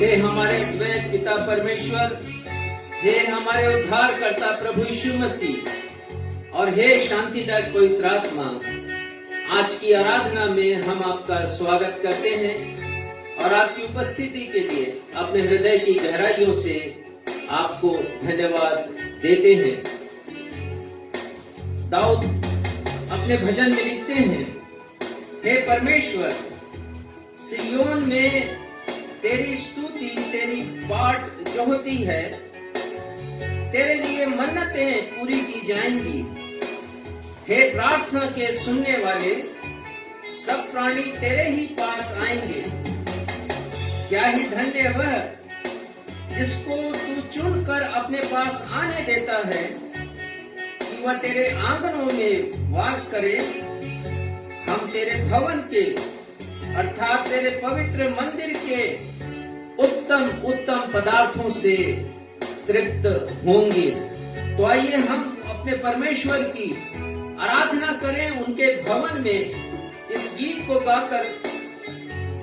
हे हमारे द्वैत पिता परमेश्वर, हे हमारे उद्धारकर्ता प्रभु यीशु मसीह और हे शांतिदायक पवित्र आत्मा, आज की आराधना में हम आपका स्वागत करते हैं और आपकी उपस्थिति के लिए अपने हृदय की गहराइयों से आपको धन्यवाद देते हैं। दाऊद अपने भजन में लिखते हैं, हे परमेश्वर, सिय्योन में तेरी स्तुति, तेरी बाट जो होती है, तेरे लिए मन्नतें पूरी की जाएंगी। हे प्रार्थना के सुनने वाले, सब प्राणी तेरे ही पास आएंगे। क्या ही धन्य वह जिसको तू चुनकर अपने पास आने देता है कि वह तेरे आंगनों में वास करे। हम तेरे भवन के अर्थात तेरे पवित्र मंदिर के उत्तम उत्तम पदार्थों से तृप्त होंगे। तो आइए हम अपने परमेश्वर की आराधना करें उनके भवन में इस गीत को गाकर।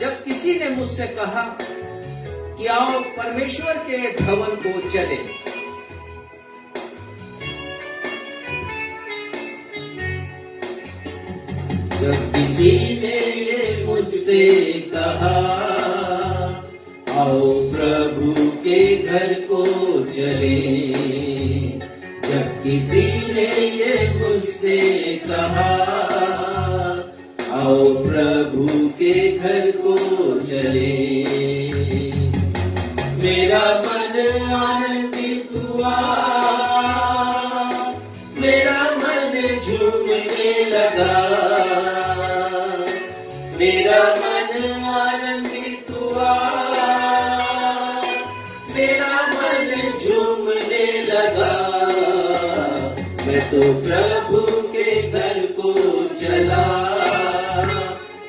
जब किसी ने मुझसे कहा कि आओ परमेश्वर के भवन को चले। जब किसी ने ये मुझसे कहा, आओ प्रभु के घर को चले। जब किसी ने ये मुझसे कहा, आओ प्रभु के घर को चले, मेरा मन आनंदित हुआ, मेरा मन झूमने लगा। मेरा मन आनंदित हुआ, मेरा मन झूमने लगा। मैं तो प्रभु के घर को चला,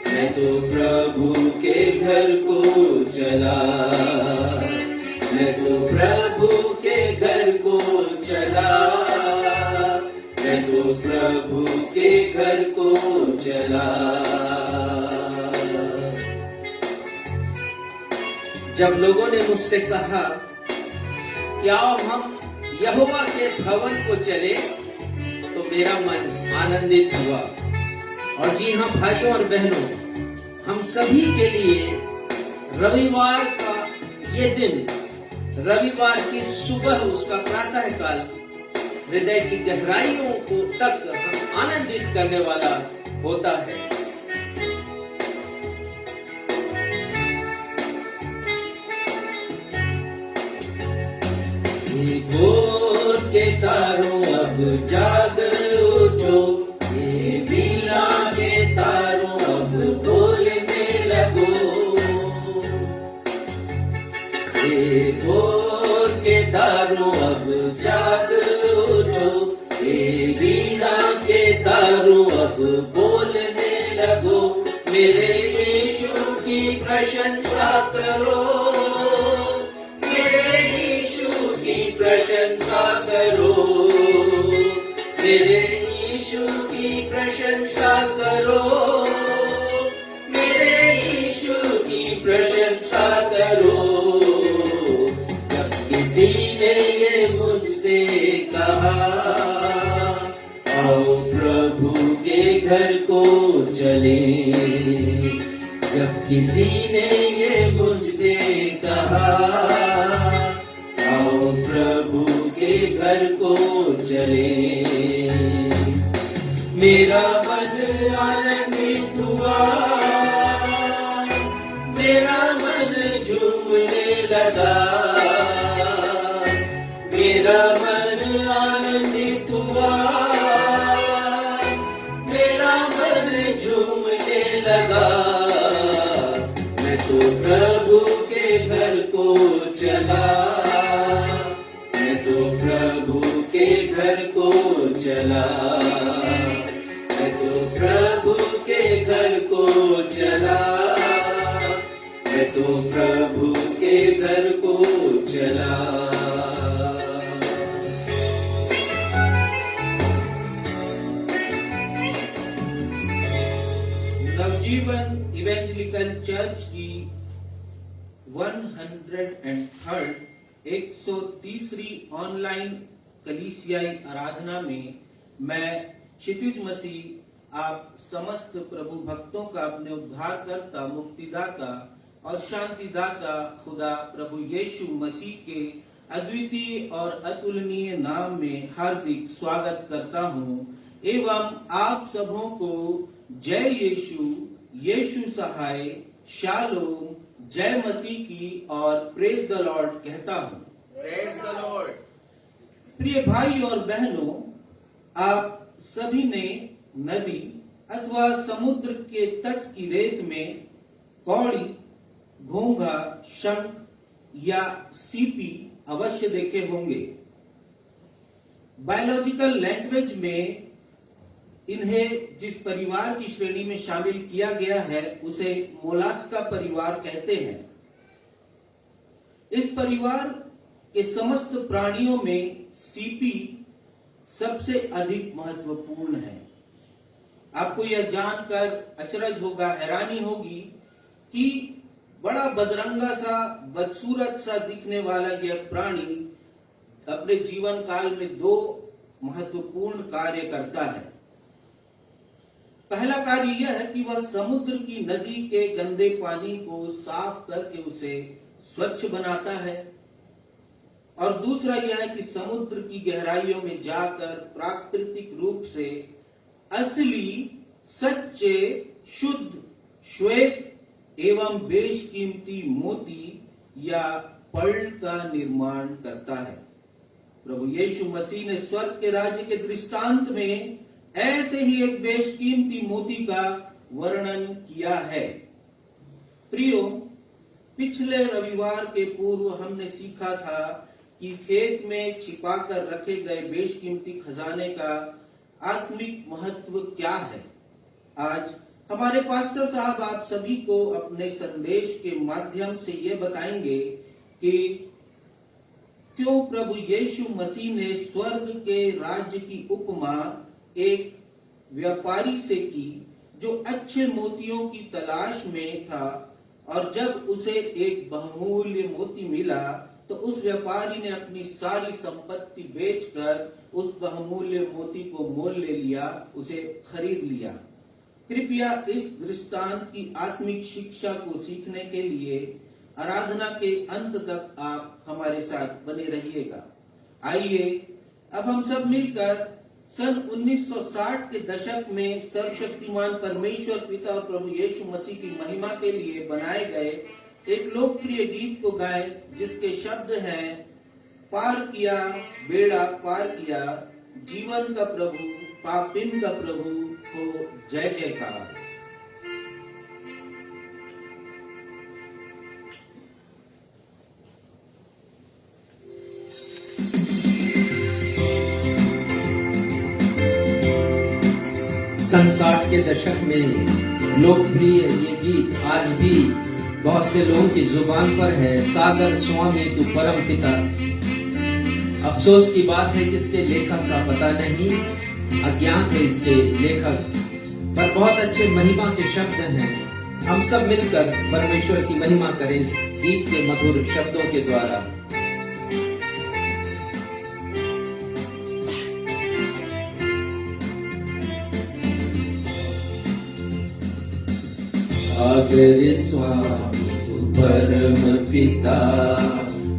मैं तो प्रभु के घर को चला, मैं तो प्रभु के घर को चला, मैं तो प्रभु के घर को चला। जब लोगों ने मुझसे कहा कि आओ हम यहोवा के भवन को चले, तो मेरा मन आनंदित हुआ। और जी हाँ भाइयों और बहनों, हम सभी के लिए रविवार का ये दिन, रविवार की सुबह, उसका प्रातः काल हृदय की गहराइयों को तक हम आनंदित करने वाला होता है। भोर के तारों अब जाग उठो, ये बीना के तारों अब बोलने लगो। ये भोर के तारों अब जाग उठो, ये बीना के तारों अब बोलने लगो। मेरे यीशु की प्रशंसा करो, मेरे यीशु की प्रशंसा करो, मेरे यीशु की प्रशंसा करो, मेरे यीशु की प्रशंसा करो। जब किसी ने ये मुझसे कहा, आओ प्रभु के घर को चले। जब किसी ने ये मुझसे कहा, आओ प्रभु के घर को चले, मेरा मन आनंदित हुआ, मेरा मन झूमने लगा। मेरा मन आनंदित हुआ, मेरा मन झूमने लगा। मैं तो प्रभु के घर को चला, मैं तो प्रभु के घर को चला, मैं तो प्रभु के घर को चला, मैं तो प्रभु के घर को चला। नवजीवन इवेंजलिकल चर्च की 103rd 130वीं ऑनलाइन कलीसियाई आराधना में मैं क्षितिज मसीह आप समस्त प्रभु भक्तों का अपने उद्धारकर्ता, मुक्तिदाता और शांतिदाता खुदा प्रभु यीशु मसीह के अद्वितीय और अतुलनीय नाम में हार्दिक स्वागत करता हूँ एवं आप सबों को जय यीशु, यीशु सहाय, शालोम, जय मसीह की और प्रेज द लॉर्ड कहता हूँ। Praise the Lord. प्रिय भाई और बहनों, आप सभी ने नदी अथवा समुद्र के तट की रेत में कौड़ी, घोंघा, शंख या सीपी अवश्य देखे होंगे। बायोलॉजिकल लैंग्वेज में इन्हें जिस परिवार की श्रेणी में शामिल किया गया है उसे मोलास्का परिवार कहते हैं। इस परिवार के समस्त प्राणियों में सीपी सबसे अधिक महत्वपूर्ण है। आपको यह जानकर अचरज होगा, हैरानी होगी कि बड़ा बदरंगा सा, बदसूरत सा दिखने वाला यह प्राणी अपने जीवन काल में दो महत्वपूर्ण कार्य करता है। पहला कार्य यह है कि वह समुद्र की नदी के गंदे पानी को साफ करके उसे स्वच्छ बनाता है और दूसरा यह है कि समुद्र की गहराइयों में जाकर प्राकृतिक रूप से असली, सच्चे, शुद्ध, श्वेत एवं बेशकीमती मोती या पर्ल का निर्माण करता है। प्रभु यीशु मसीह ने स्वर्ग के राज्य के दृष्टांत में ऐसे ही एक बेशकीमती मोती का वर्णन किया है। प्रियो, पिछले रविवार के पूर्व हमने सीखा था कि खेत में छिपाकर रखे गए बेशकीमती खजाने का आत्मिक महत्व क्या है। आज हमारे पास्टर साहब आप सभी को अपने संदेश के माध्यम से ये बताएंगे कि क्यों प्रभु यीशु मसीह ने स्वर्ग के राज्य की उपमा एक व्यापारी से की जो अच्छे मोतियों की तलाश में था और जब उसे एक बहुमूल्य मोती मिला तो उस व्यापारी ने अपनी सारी संपत्ति बेचकर उस बहुमूल्य मोती को मोल ले लिया, उसे खरीद लिया। कृपया इस दृष्टांत की आत्मिक शिक्षा को सीखने के लिए आराधना के अंत तक आप हमारे साथ बने रहिएगा। आइए अब हम सब मिलकर सन 1960 के दशक में सर्वशक्तिमान परमेश्वर पिता और प्रभु यीशु मसीह की महिमा के लिए बनाए गए एक लोकप्रिय गीत को गाएं जिसके शब्द हैं, पार किया बेड़ा पार किया, जीवन का प्रभु, पापिन का प्रभु को जय जयकार। सन 60 के दशक में लोकप्रिय ये गीत आज भी बहुत से लोगों की जुबान पर है। सागर स्वामी तू परम पिता। अफसोस की बात है कि इसके लेखक का पता नहीं, अज्ञात है इसके लेखक, पर बहुत अच्छे महिमा के शब्द हैं। हम सब मिलकर परमेश्वर की महिमा करें इस गीत के मधुर शब्दों के द्वारा। सागर स्वामी तू परम पिता,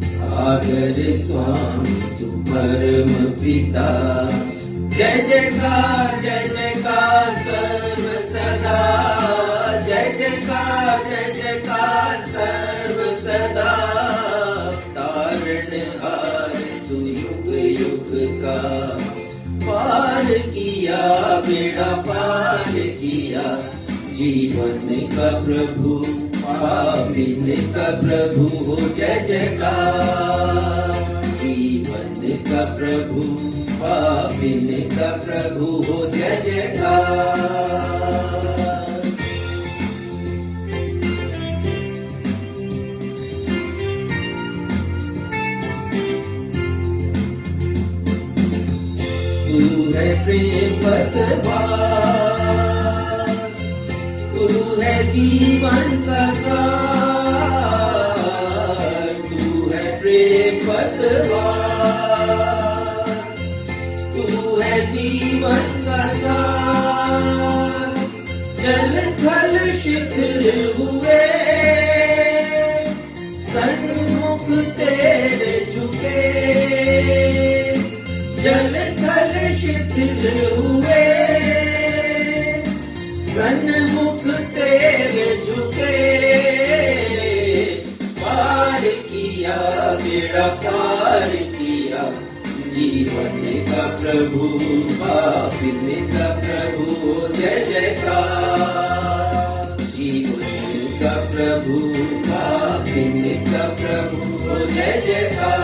सागर स्वामी तू परम पिता। जय जयकार सर्व सदा, जय जयकार सर्व सदा। तारणहार तू युग युग का, पार किया बेड़ा पार किया, जीवन का प्रभु पापिन का प्रभु हो जय जयकार। जीवन का प्रभु पापिन का प्रभु हो जय जयकार। तू है प्रेम पतवार, तू है जीवन का सार, पतवार, तू है जीवन का सार। जल थल शिथिल हुए, सन्मुख तेरे झुके। जल थल शिथिल हुए, सन्मुख तेरे झुके। पार किया बेड़ा पार किया, जीवन का प्रभु पापिन का प्रभु जय जयकार। जीवन का प्रभु पापिन का प्रभु जय जयकार।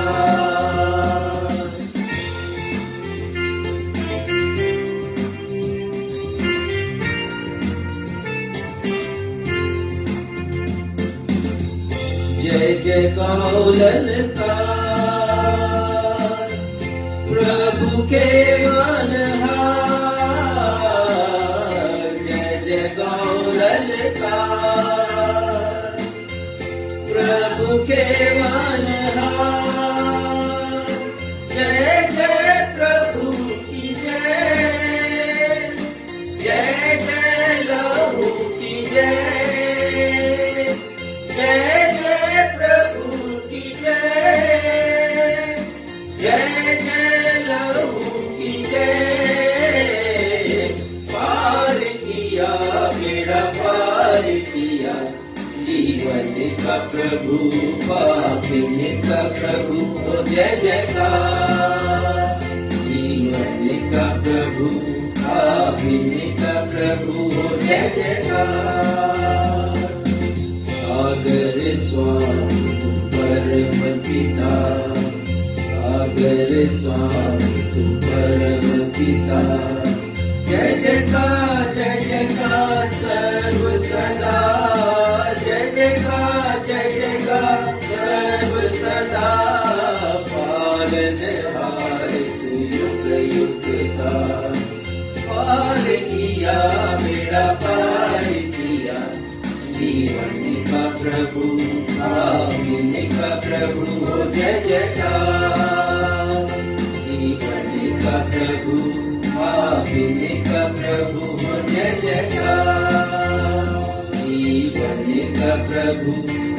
जय जय गाओ ललकार, प्रभु के मनहार। जय जय गाओ ललकार, प्रभु के मनहार। जय जय प्रभु की जय, जय जय लहू की जय। जय प्रभु की जय, जय जय लहू की जय। पार किया बेड़ा पार किया, जीवन का प्रभु पापिन का प्रभु जय जयकार। जीवन का प्रभु पापिन का प्रभु जय जयकार। सागर स्वामी परम पिता, सागर स्वामी तू परम पिता। जय जयकार सर्व सदा, जय जयकार सर्व सदा। पालनहार तू युग युग का, पार किया बेड़ा पार किया, जीवन का प्रभु पापिन का प्रभु जय जयकार। जीवन का प्रभु पापिन का प्रभु जय जयकार। जीवन का प्रभु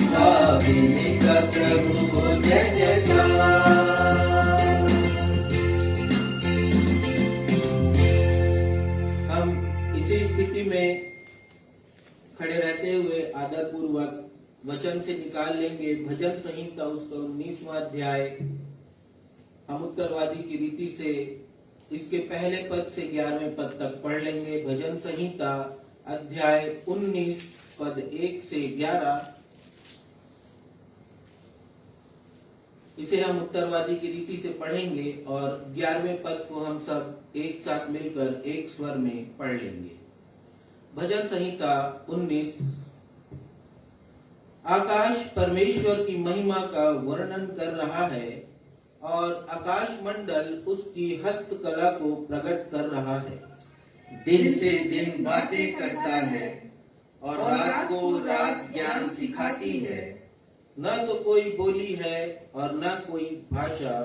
पापिन का प्रभु जय जयकार। हम इसी स्थिति में खड़े रहते हुए आदर पूर्वक वचन से निकाल लेंगे भजन संहिता उसका 19वां अध्याय। हम उत्तरवादी की रीति से इसके पहले पद से 11वें पद तक पढ़ लेंगे। भजन संहिता अध्याय 19 पद 1 से 11। इसे हम उत्तरवादी की रीति से पढ़ेंगे और 11वें पद को हम सब एक साथ मिलकर एक स्वर में पढ़ लेंगे। भजन संहिता 19। आकाश परमेश्वर की महिमा का वर्णन कर रहा है और आकाश मंडल उसकी हस्तकला को प्रकट कर रहा है। दिन से दिन बातें करता है और रात को रात ज्ञान सिखाती है। न तो कोई बोली है और न कोई भाषा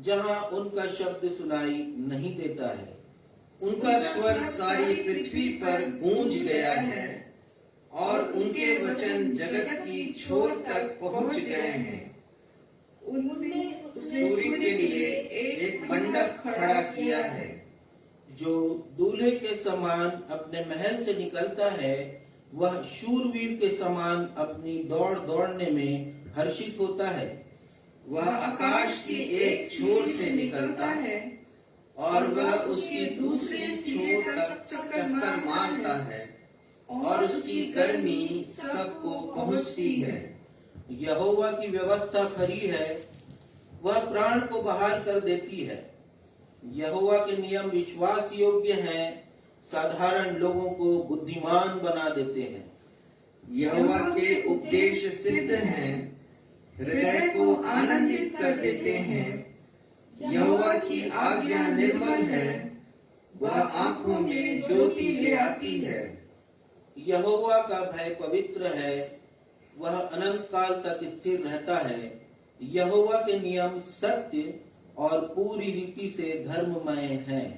जहाँ उनका शब्द सुनाई नहीं देता है। उनका स्वर सारी पृथ्वी पर गूंज गया है और उनके वचन जगत की छोर तक पहुंच गए हैं। उन्होंने सूर्य के लिए एक मंडप खड़ा किया है। जो दूल्हे के समान अपने महल से निकलता है, वह शूरवीर के समान अपनी दौड़ दौड़ने में हर्षित होता है। वह आकाश की एक छोर से निकलता है और वह उसकी दूसरे सिरे तक चक्कर मारता है और उसकी गर्मी सबको पहुंचती है। यहोवा की व्यवस्था खरी है, वह प्राण को बहाल कर देती है। यहोवा के नियम विश्वास योग्य हैं, साधारण लोगों को बुद्धिमान बना देते हैं। यहोवा के उपदेश सिद्ध हैं, हृदय को आनंदित कर देते हैं। यहोवा की आज्ञा निर्मल है, वह आंखों में ज्योति ले आती है। यहोवा का भय पवित्र है, वह अनंत काल तक स्थिर रहता है। यहोवा के नियम सत्य और पूरी रीति से धर्ममय हैं।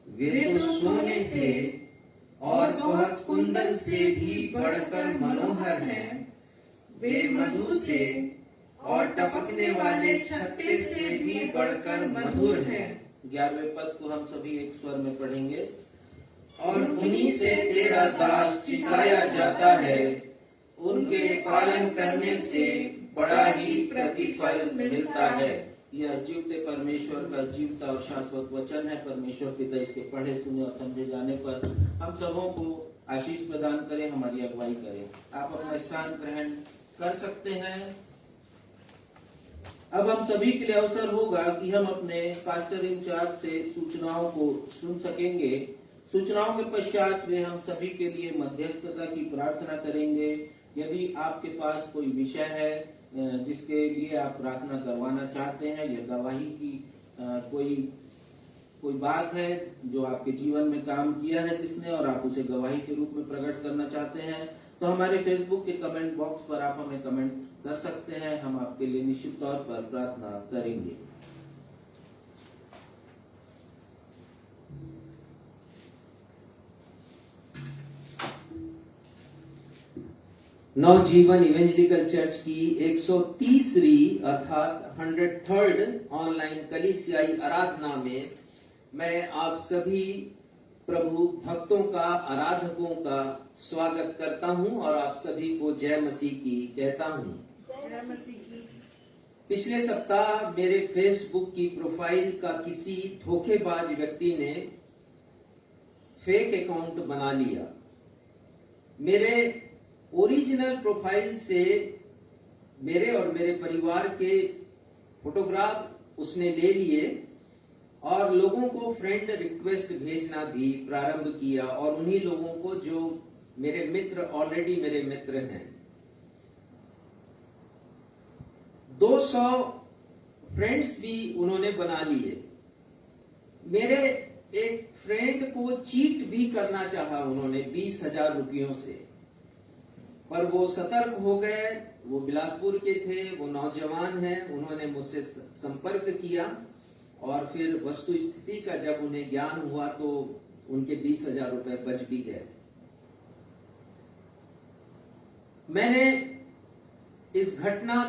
वे तो सोने से और बहुत कुंदन से भी बढ़कर मनोहर हैं। वे मधु से और टपकने वाले छत्ते से भी बढ़कर मधुर हैं। 11वें पद को हम सभी एक स्वर में पढ़ेंगे। और उन्हीं से तेरा दास चिताया जाता है, उनके पालन करने से बड़ा ही प्रतिफल मिलता है। यह जीवते परमेश्वर का जीवता और शाश्वत वचन है। परमेश्वर पिता इसके पढ़े सुने और समझे जाने पर हम सबों को आशीष प्रदान करें, हमारी अगुवाई करें। आप अपना स्थान ग्रहण कर सकते हैं। अब हम सभी के लिए अवसर होगा कि हम अपने पास्टर इंचार्ज से सूचनाओं को सुन सकेंगे। सूचनाओं के पश्चात वे हम सभी के लिए मध्यस्थता की प्रार्थना करेंगे। यदि आपके पास कोई विषय है जिसके लिए आप प्रार्थना करवाना चाहते हैं या गवाही की कोई बात है जो आपके जीवन में काम किया है जिसने, और आप उसे गवाही के रूप में प्रकट करना चाहते हैं, तो हमारे फेसबुक के कमेंट बॉक्स पर आप हमें कमेंट कर सकते हैं। हम आपके लिए निश्चित तौर पर प्रार्थना करेंगे। नवजीवन इवेंजलिकल चर्च की 130वीं अर्थात 103rd ऑनलाइन कलीसियाई आराधना में मैं आप सभी प्रभु भक्तों का, आराधकों का स्वागत करता हूं और आप सभी को जय मसीह की कहता हूं। जय मसीह की। पिछले सप्ताह मेरे फेसबुक की प्रोफाइल का किसी धोखेबाज व्यक्ति ने फेक अकाउंट बना लिया। मेरे ओरिजिनल प्रोफाइल से मेरे और मेरे परिवार के फोटोग्राफ उसने ले लिए और लोगों को फ्रेंड रिक्वेस्ट भेजना भी प्रारंभ किया, और उन्हीं लोगों को जो मेरे मित्र, ऑलरेडी मेरे मित्र हैं। 200 फ्रेंड्स भी उन्होंने बना लिए। मेरे एक फ्रेंड को चीट भी करना चाहा उन्होंने 20,000 रुपयों से, पर वो सतर्क हो गए। वो बिलासपुर के थे, वो नौजवान हैं। उन्होंने मुझसे संपर्क किया और फिर वस्तु स्थिति का जब उन्हें ज्ञान हुआ तो उनके 20,000 रुपए बच भी गए। मैंने इस घटना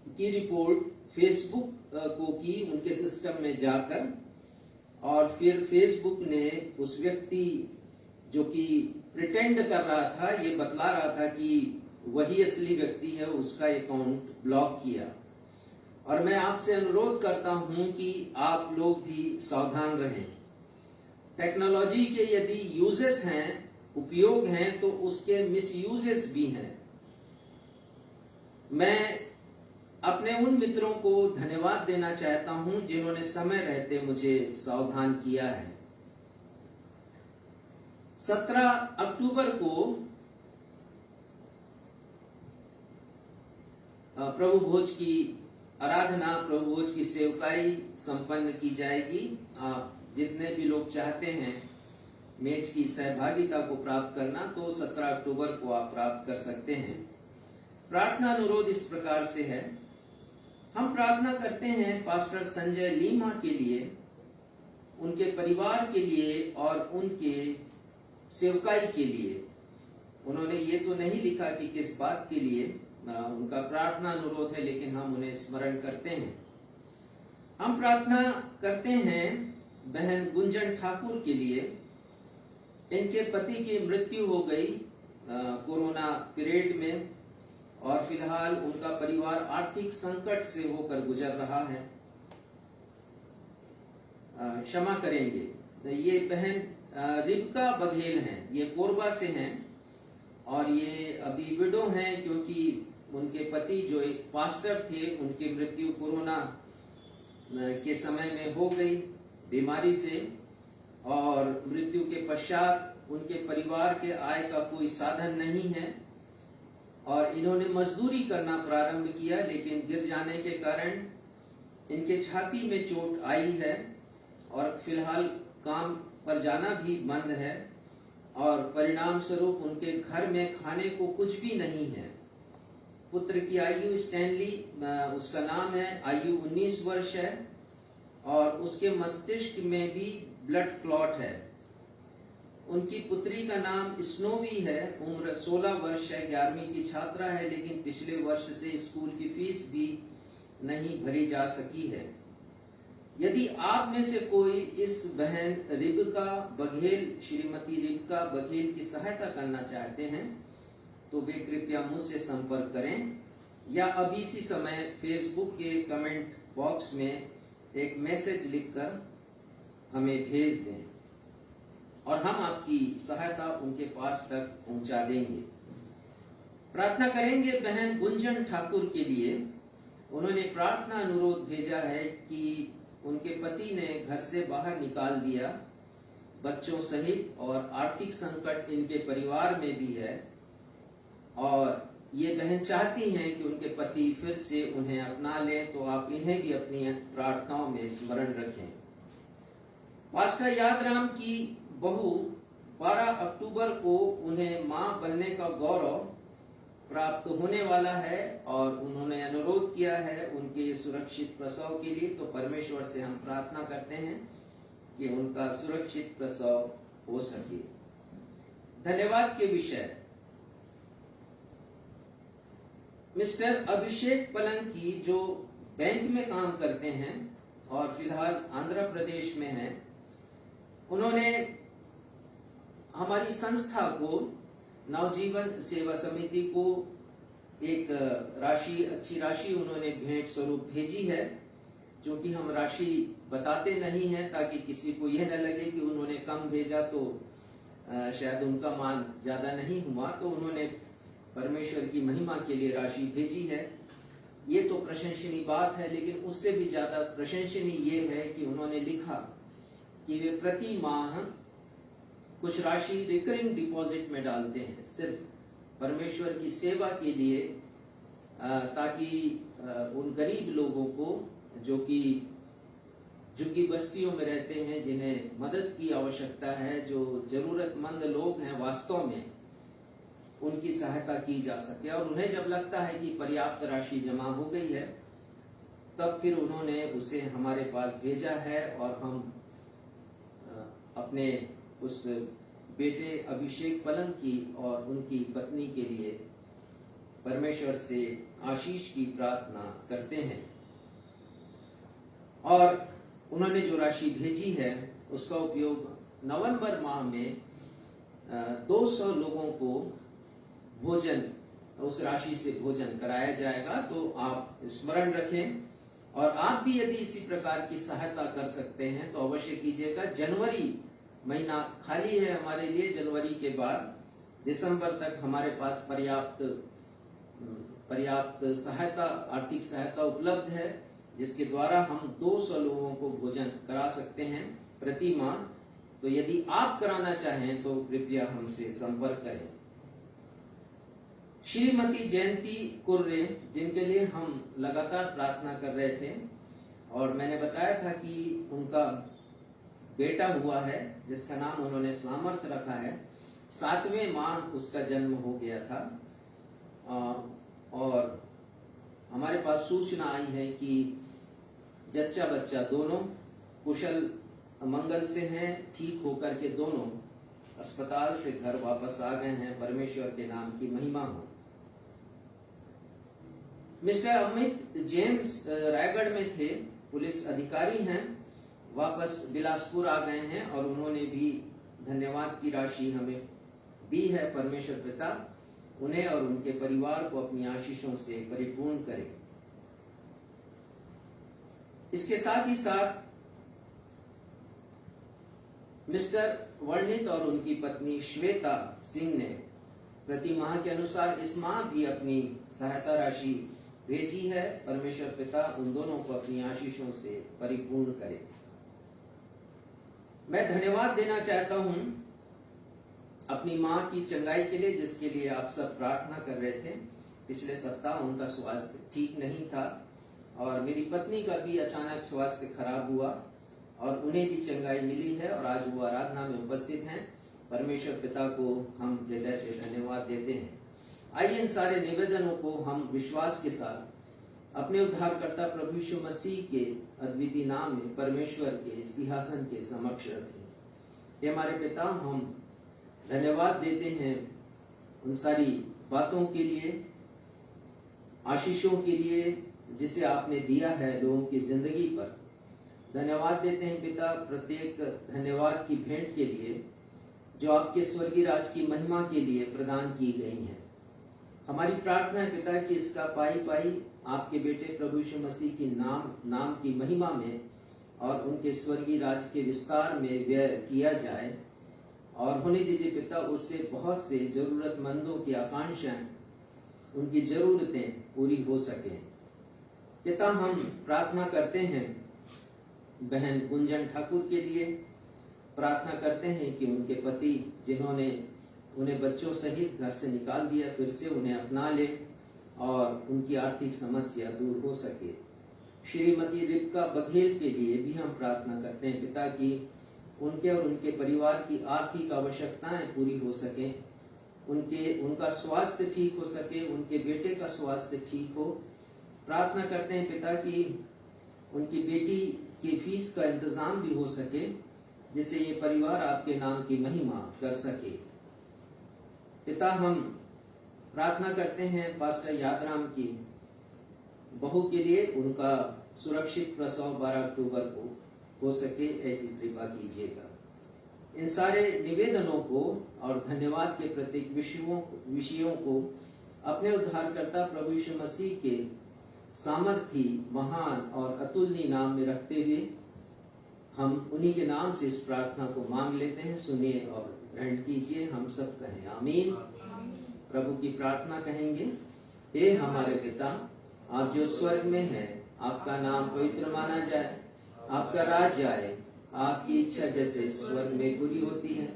की रिपोर्ट फेसबुक को की, उनके सिस्टम में जाकर, और फिर फेसबुक ने उस व्यक्ति जो कि प्रिटेंड कर रहा था, ये बतला रहा था कि वही असली व्यक्ति है, उसका अकाउंट ब्लॉक किया। और मैं आपसे अनुरोध करता हूं कि आप लोग भी सावधान रहें। टेक्नोलॉजी के यदि यूजेस हैं, उपयोग हैं, तो उसके मिसयूजेस भी हैं। मैं अपने उन मित्रों को धन्यवाद देना चाहता हूं जिन्होंने समय रहते मुझे सावधान किया है। 17 अक्टूबर को प्रभु भोज की आराधना, प्रभु भोज की सेवकाई संपन्न की जाएगी। आप जितने भी लोग चाहते हैं मेज की सहभागिता को प्राप्त करना, तो 17 अक्टूबर को आप प्राप्त कर सकते हैं। प्रार्थना अनुरोध इस प्रकार से है। हम प्रार्थना करते हैं पास्टर संजय लीमा के लिए, उनके परिवार के लिए और उनके सेवकाई के लिए। उन्होंने ये तो नहीं लिखा कि किस बात के लिए उनका प्रार्थना अनुरोध है, लेकिन हम उन्हें स्मरण करते हैं। हम प्रार्थना करते हैं बहन गुंजन ठाकुर के लिए। इनके पति की मृत्यु हो गई कोरोना पीरियड में, और फिलहाल उनका परिवार आर्थिक संकट से होकर गुजर रहा है। क्षमा करेंगे। ये बहन रिबका बघेल हैं, ये कोरबा से हैं, और ये अभी विडो हैं क्योंकि उनके पति जो एक पास्टर थे, उनकी मृत्यु कोरोना के समय में हो गई बीमारी से, और मृत्यु के पश्चात उनके परिवार के आय का कोई साधन नहीं है, और इन्होंने मजदूरी करना प्रारंभ किया, लेकिन गिर जाने के कारण इनके छाती में चोट आई है और फिलहाल काम पर जाना भी बंद है, और परिणाम स्वरूप उनके घर में खाने को कुछ भी नहीं है। पुत्र की आयु स्टैनली, उसका नाम है, आयु 19 वर्ष है और उसके मस्तिष्क में भी ब्लड क्लॉट है। उनकी पुत्री का नाम स्नोवी है, उम्र 16 वर्ष है, 11वीं की छात्रा है, लेकिन पिछले वर्ष से स्कूल की फीस भी नहीं भरी जा सकी है। यदि आप में से कोई इस बहन रिबका बघेल, श्रीमती रिबका बघेल की सहायता करना चाहते हैं तो वे कृपया मुझसे संपर्क करें या अभी इसी समय फेसबुक के कमेंट बॉक्स में एक मैसेज लिखकर हमें भेज दें और हम आपकी सहायता उनके पास तक पहुंचा देंगे। प्रार्थना करेंगे बहन गुंजन ठाकुर के लिए। उन्होंने प्रार्थना अनुरोध भेजा है कि उनके पति ने घर से बाहर निकाल दिया, बच्चों सहित, और आर्थिक संकट इनके परिवार में भी है और ये बहन चाहती हैं कि उनके पति फिर से उन्हें अपना लें, तो आप इन्हें भी अपनी प्रार्थनाओं में स्मरण रखें। पास्टर यादराम की बहू 12 अक्टूबर को उन्हें मां बनने का गौरव प्राप्त होने वाला है और उन्होंने अनुरोध किया है उनके सुरक्षित प्रसव के लिए। तो परमेश्वर से हम प्रार्थना करते हैं कि उनका सुरक्षित प्रसव हो सके। धन्यवाद के विषय मिस्टर अभिषेक पलंकी जो बैंक में काम करते हैं और फिलहाल आंध्र प्रदेश में हैं, उन्होंने हमारी संस्था को, नवजीवन सेवा समिति को एक राशि, अच्छी राशि उन्होंने भेंट स्वरूप भेजी है। क्योंकि हम राशि बताते नहीं हैं ताकि किसी को यह न लगे कि उन्होंने कम भेजा तो शायद उनका मान ज्यादा नहीं हुआ, तो उन्होंने परमेश्वर की महिमा के लिए राशि भेजी है। ये तो प्रशंसनीय बात है, लेकिन उससे भी ज्यादा प्रशंसनीय ये है कि उन्होंने लिखा कि वे प्रति माह कुछ राशि रिकरिंग डिपॉजिट में डालते हैं, सिर्फ परमेश्वर की सेवा के लिए, ताकि उन गरीब लोगों को जो कि झुग्गी बस्तियों में रहते हैं, जिन्हें मदद की आवश्यकता है, जो जरूरतमंद लोग हैं वास्तव में, उनकी सहायता की जा सके। और उन्हें जब लगता है कि पर्याप्त राशि जमा हो गई है, तब फिर उन्होंने उसे हमारे पास भेजा है और हम अपने उस बेटे अभिषेक पलंकी और उनकी पत्नी के लिए परमेश्वर से आशीष की प्रार्थना करते हैं। और उन्होंने जो राशि भेजी है उसका उपयोग नवंबर माह में 200 लोगों को भोजन, उस राशि से भोजन कराया जाएगा। तो आप स्मरण रखें और आप भी यदि इसी प्रकार की सहायता कर सकते हैं तो अवश्य कीजिएगा। जनवरी महीना खाली है हमारे लिए, जनवरी के बाद दिसंबर तक हमारे पास पर्याप्त सहायता, आर्थिक सहायता उपलब्ध है, जिसके द्वारा हम 200 लोगों को भोजन करा सकते हैं प्रति माह। तो यदि आप कराना चाहें तो कृपया हमसे संपर्क करें। श्रीमती जयंती कुर्रे, जिनके लिए हम लगातार प्रार्थना कर रहे थे और मैंने बताया था कि उनका बेटा हुआ है जिसका नाम उन्होंने सामर्थ रखा है, 7वें माह उसका जन्म हो गया था और हमारे पास सूचना आई है कि जच्चा बच्चा दोनों कुशल मंगल से हैं, ठीक होकर के दोनों अस्पताल से घर वापस आ गए हैं। परमेश्वर के नाम की महिमा हो। मिस्टर अमित जेम्स रायगढ़ में थे, पुलिस अधिकारी हैं, वापस बिलासपुर आ गए हैं और उन्होंने भी धन्यवाद की राशि हमें दी है। परमेश्वर पिता उन्हें और उनके परिवार को अपनी आशीषों से परिपूर्ण करे। इसके साथ ही साथ मिस्टर वर्णित और उनकी पत्नी श्वेता सिंह ने प्रति माह के अनुसार इस माह भी अपनी सहायता राशि भेजी है। परमेश्वर पिता उन दोनों को अपनी आशीषों से परिपूर्ण करे। मैं धन्यवाद देना चाहता हूं अपनी मां की चंगाई के लिए, जिसके लिए आप सब प्रार्थना कर रहे थे। पिछले सप्ताह उनका स्वास्थ्य ठीक नहीं था और मेरी पत्नी का भी अचानक स्वास्थ्य खराब हुआ और उन्हें भी चंगाई मिली है और आज वो आराधना में उपस्थित हैं। परमेश्वर पिता को हम हृदय से धन्यवाद देते हैं। आइए इन सारे निवेदनों को हम विश्वास के साथ अपने उद्धारकर्ता प्रभु यीशु मसीह के अद्वितीय नाम में परमेश्वर के सिंहासन के समक्ष रखें। हे हमारे पिता, हम धन्यवाद देते हैं उन सारी बातों के लिए, आशीषों के लिए जिसे आपने दिया है लोगों की जिंदगी पर। धन्यवाद देते हैं पिता प्रत्येक धन्यवाद की भेंट के लिए जो आपके स्वर्गीय राज की महिमा के लिए प्रदान की गई है। हमारी प्रार्थना है पिता कि इसका पाई पाई आपके बेटे प्रभु यीशु मसीह की नाम की महिमा में और उनके स्वर्गीय राज के विस्तार में व्यय किया जाए, और होने दीजिए पिता उससे बहुत से जरूरतमंदों की आकांक्षाएं, उनकी जरूरतें पूरी हो सके। पिता, हम प्रार्थना करते हैं बहन गुंजन ठाकुर के लिए, प्रार्थना करते हैं कि उनके पति जिन्होंने उन्हें बच्चों सहित घर से निकाल दिया, फिर से उन्हें अपना ले और उनकी आर्थिक समस्या दूर हो सके। श्रीमती रिबका बघेल के लिए भी हम प्रार्थना करते हैं पिता कि उनके और उनके परिवार की आर्थिक आवश्यकताएं पूरी हो सके, उनका स्वास्थ्य ठीक हो सके, उनके बेटे का स्वास्थ्य ठीक हो। प्रार्थना करते हैं पिता कि उनकी बेटी की फीस का इंतजाम भी हो सके, जिससे ये परिवार आपके नाम की महिमा कर सके। पिता, हम प्रार्थना करते हैं पास्टर यादराम की बहू के लिए, उनका सुरक्षित प्रसव 12 अक्टूबर को हो सके, ऐसी कृपा कीजिएगा। इन सारे निवेदनों को और धन्यवाद के प्रत्येक विषयों को अपने उद्धारकर्ता प्रभु यीशु मसीह के सामर्थी, महान और अतुलनीय नाम में रखते हुए हम उन्हीं के नाम से इस प्रार्थना को मांग लेते हैं। सुनिए और ग्रहण कीजिए। हम सब कहें आमीन। प्रभु की प्रार्थना कहेंगे। हे हमारे पिता, आप जो स्वर्ग में हैं, आपका नाम पवित्र माना जाए, आपका राज्य आए, आपकी इच्छा जैसे स्वर्ग में पूरी होती है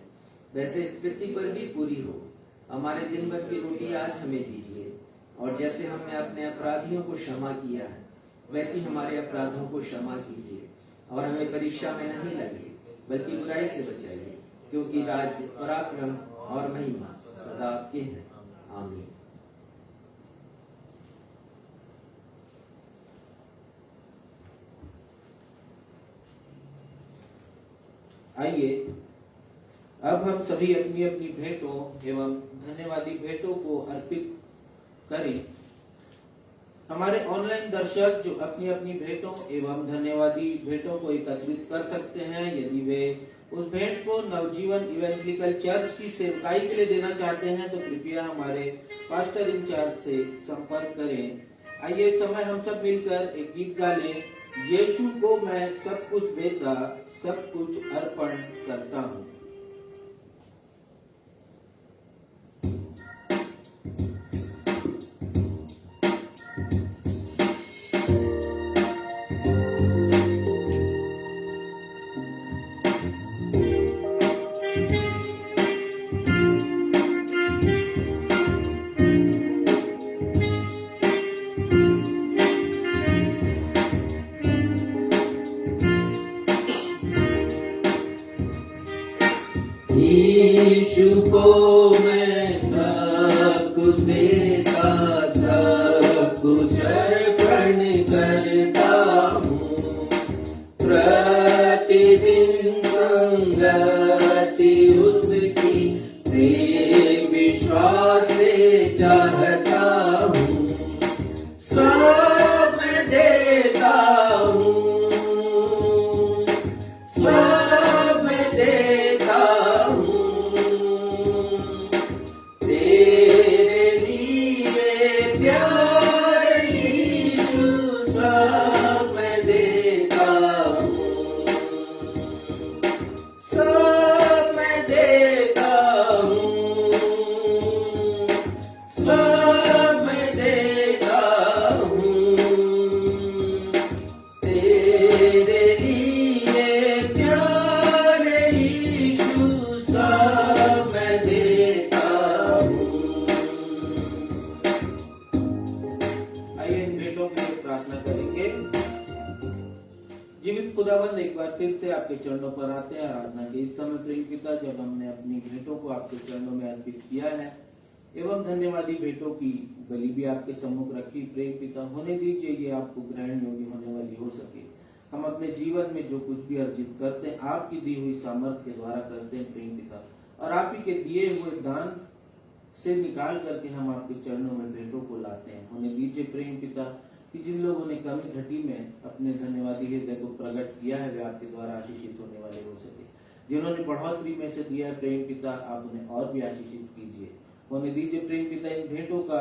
वैसे इस पृथ्वी पर भी पूरी हो। हमारे दिन भर की रोटी आज हमें दीजिए, और जैसे हमने अपने अपराधियों को क्षमा किया है वैसे हमारे अपराधों को क्षमा कीजिए, और हमें परीक्षा में नहीं लगे बल्कि बुराई से बचाइए, क्योंकि राज्य, पराक्रम और महिमा सदा आपके हैं। आमीन। आइए अब हम सभी अपनी अपनी भेंटों एवं धन्यवादी भेंटों को अर्पित करें। हमारे ऑनलाइन दर्शक जो अपनी अपनी भेंटों एवं धन्यवादी भेंटों को एकत्रित कर सकते हैं, यदि वे उस भेंट को नवजीवन इवेंजलिकल चर्च की सेवकाई के लिए देना चाहते हैं तो कृपया हमारे पास्टर इंचार्ज से संपर्क करें। आइए इस समय हम सब मिलकर एक गीत गा लें। यीशु को मैं सब कुछ देता, सब कुछ अर्पण करता हूँ। यीशु को मैं सब कुछ देता, सब कुछ अर्पण करता हूँ। प्रतिदिन संगति उसकी प्रेम विश्वास से चाहता हूँ। सब मैं देता हूँ, सब मैं देता हूँ, तेरे लिए प्यारे यीशु, सब मैं देता हूँ, सब मैं देता हूँ, सब मैं देता हूँ, तेरे लिए प्यारे यीशु, सब मैं देता हूँ। आइए इन भेंटों के लिए प्रार्थना करेंगे। जीवित खुदावंद, एक बार फिर से आपके चरणों पर आते हैं आराधना के इस समय। प्रिय पिता, जब हमने अपनी भेंटों को आपके चरणों में अर्पित किया है, एवं धन्यवादी भेंटों की बलि भी आपके सम्मुख रखी। प्रेम पिता, होने दीजिए ये आपको ग्रहण योग्य होने वाली हो सके। हम अपने जीवन में जो कुछ भी अर्जित करते हैं आपकी दी हुई सामर्थ्य के द्वारा करते हैं प्रेम पिता, और आप ही के दिए हुए दान से निकाल करके हम आपके चरणों में भेंटों को लाते हैं। होने दीजिए प्रेम पिता कि जिन लोगों ने कमी घटी में अपने धन्यवादी हृदय को प्रकट किया है वे आपके द्वारा आशीषित होने वाले हो सके। जिन्होंने बढ़ोतरी में से दिया है प्रेम पिता, आप उन्हें और भी आशीषित कीजिए। होने दीजिए प्रेम पिता इन भेंटों का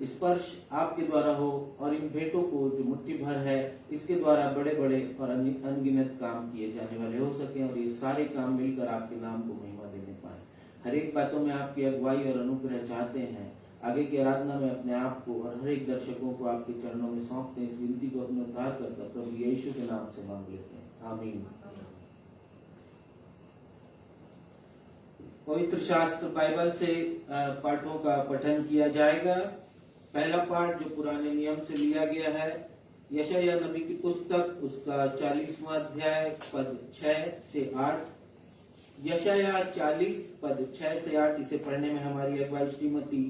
स्पर्श आपके द्वारा हो, और इन भेंटों को जो मुट्ठी भर है इसके द्वारा बड़े बड़े और अनगिनत काम किए जाने वाले हो सके, और ये सारे काम मिलकर आपके नाम को महिमा देने पाए। हर एक बातों में आपकी अगुवाई और अनुग्रह चाहते हैं। आगे की आराधना में अपने आप को और हर एक दर्शकों को आपके चरणों में सौंपते हैं। इस विनती को अपने उद्धार करता प्रभु यीशु के नाम से मांग लेते हैं, आमीन। पवित्र शास्त्र बाइबल से पाठों का पठन किया जाएगा। पहला पाठ जो पुराने नियम से लिया गया है, यशायाह नबी की पुस्तक उसका 40वां अध्याय पद 6 से 8। यशायाह 40 पद 6 से 8। इसे पढ़ने में हमारी अगुवाई श्रीमती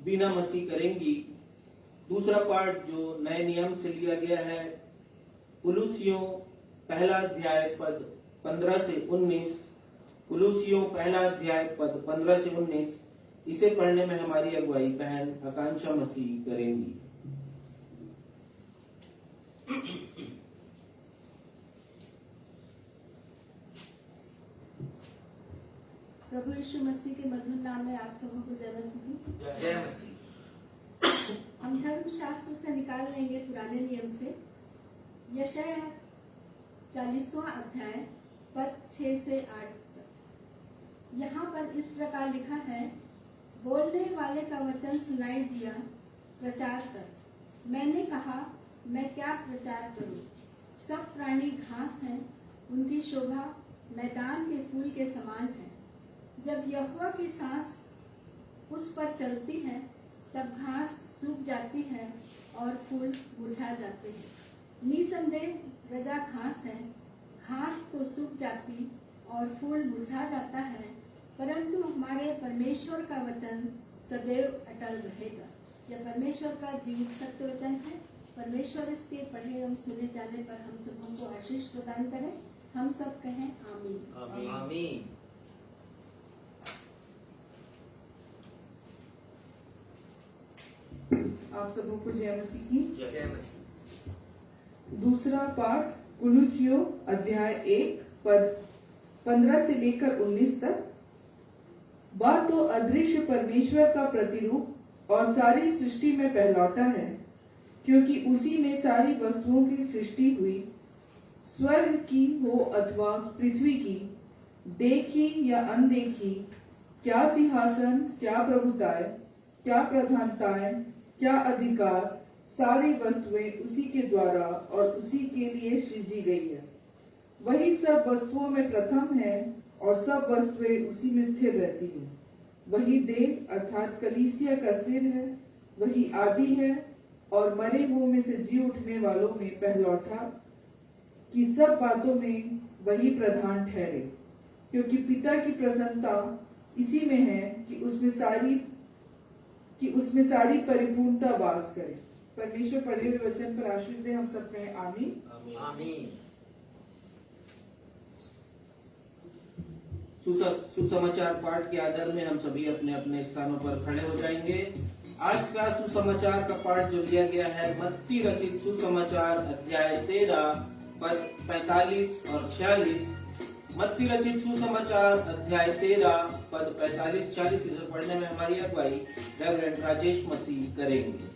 बीना मसीह करेंगी। दूसरा पाठ जो नए नियम से लिया गया है, कुलुसियों पहला अध्याय पद 15 से 19। कुलुसियों पहला अध्याय पद 15 से 19। इसे पढ़ने में हमारी अगुवाई बहन आकांक्षा मसीह करेंगी। प्रभु यीशु मसीह के मधुर नाम में आप सबों को जय मसीह। जय मसीह। हम धर्म शास्त्र से निकाल लेंगे पुराने नियम से यशायाह 40वां अध्याय पद 6 से 8 तक। यहाँ पर इस प्रकार लिखा है, बोलने वाले का वचन सुनाई दिया, प्रचार कर। मैंने कहा, मैं क्या प्रचार करूं? सब प्राणी घास हैं, उनकी शोभा मैदान के फूल के समान है। जब यहोवा की सांस उस पर चलती है तब घास सूख जाती है और फूल मुरझा जाते हैं। निसंदेह प्रजा घास है, घास तो सूख जाती और फूल मुरझा जाता है, परंतु हमारे परमेश्वर का वचन सदैव अटल रहेगा। यह परमेश्वर का जीवित सत्य वचन है। परमेश्वर इसके पढ़े एवं सुने जाने पर हम सब हमको आशीष प्रदान करें। हम सब कहें आमीन। आमीन। आप सबों को जय मसीह की। जय मसीह। दूसरा पाठ कुलुसियों अध्याय 1 पद 15 से लेकर 19 तक। वह तो अदृश्य परमेश्वर का प्रतिरूप और सारी सृष्टि में पहलौठा है, क्योंकि उसी में सारी वस्तुओं की सृष्टि हुई, स्वर्ग की हो अथवा पृथ्वी की, देखी या अनदेखी, क्या सिंहासन, क्या प्रभुताएं, क्या प्रधानताएं, क्या अधिकार, सारी वस्तुएं उसी के द्वारा और उसी के लिए सृजी गई है। वही सब वस्तुओं में प्रथम है और सब वस्तुएं उसी में स्थिर रहती है। वही देह अर्थात कलीसिया का सिर है। वही आदि है और मरे हुओं में से जी उठने वालों में पहलौठा, कि सब बातों में वही प्रधान ठहरे, क्योंकि पिता की प्रसन्नता इसी में है कि उसमें सारी परिपूर्णता वास करे। परमेश्वर पढ़े हुए वचन पर आशीष दे। हम सब कहें आमीन। आमीन। सुसमाचार पाठ के आधार में हम सभी अपने अपने स्थानों पर खड़े हो जाएंगे। आज का सुसमाचार का पाठ जो लिया गया है, मत्ती रचित सुसमाचार अध्याय 13 पद 45 और 46। मत्ती रचित सुसमाचार अध्याय 13 पद 45-46। इसे पढ़ने में हमारी अगुवाई रेवरेंड राजेश मसीह करेंगे।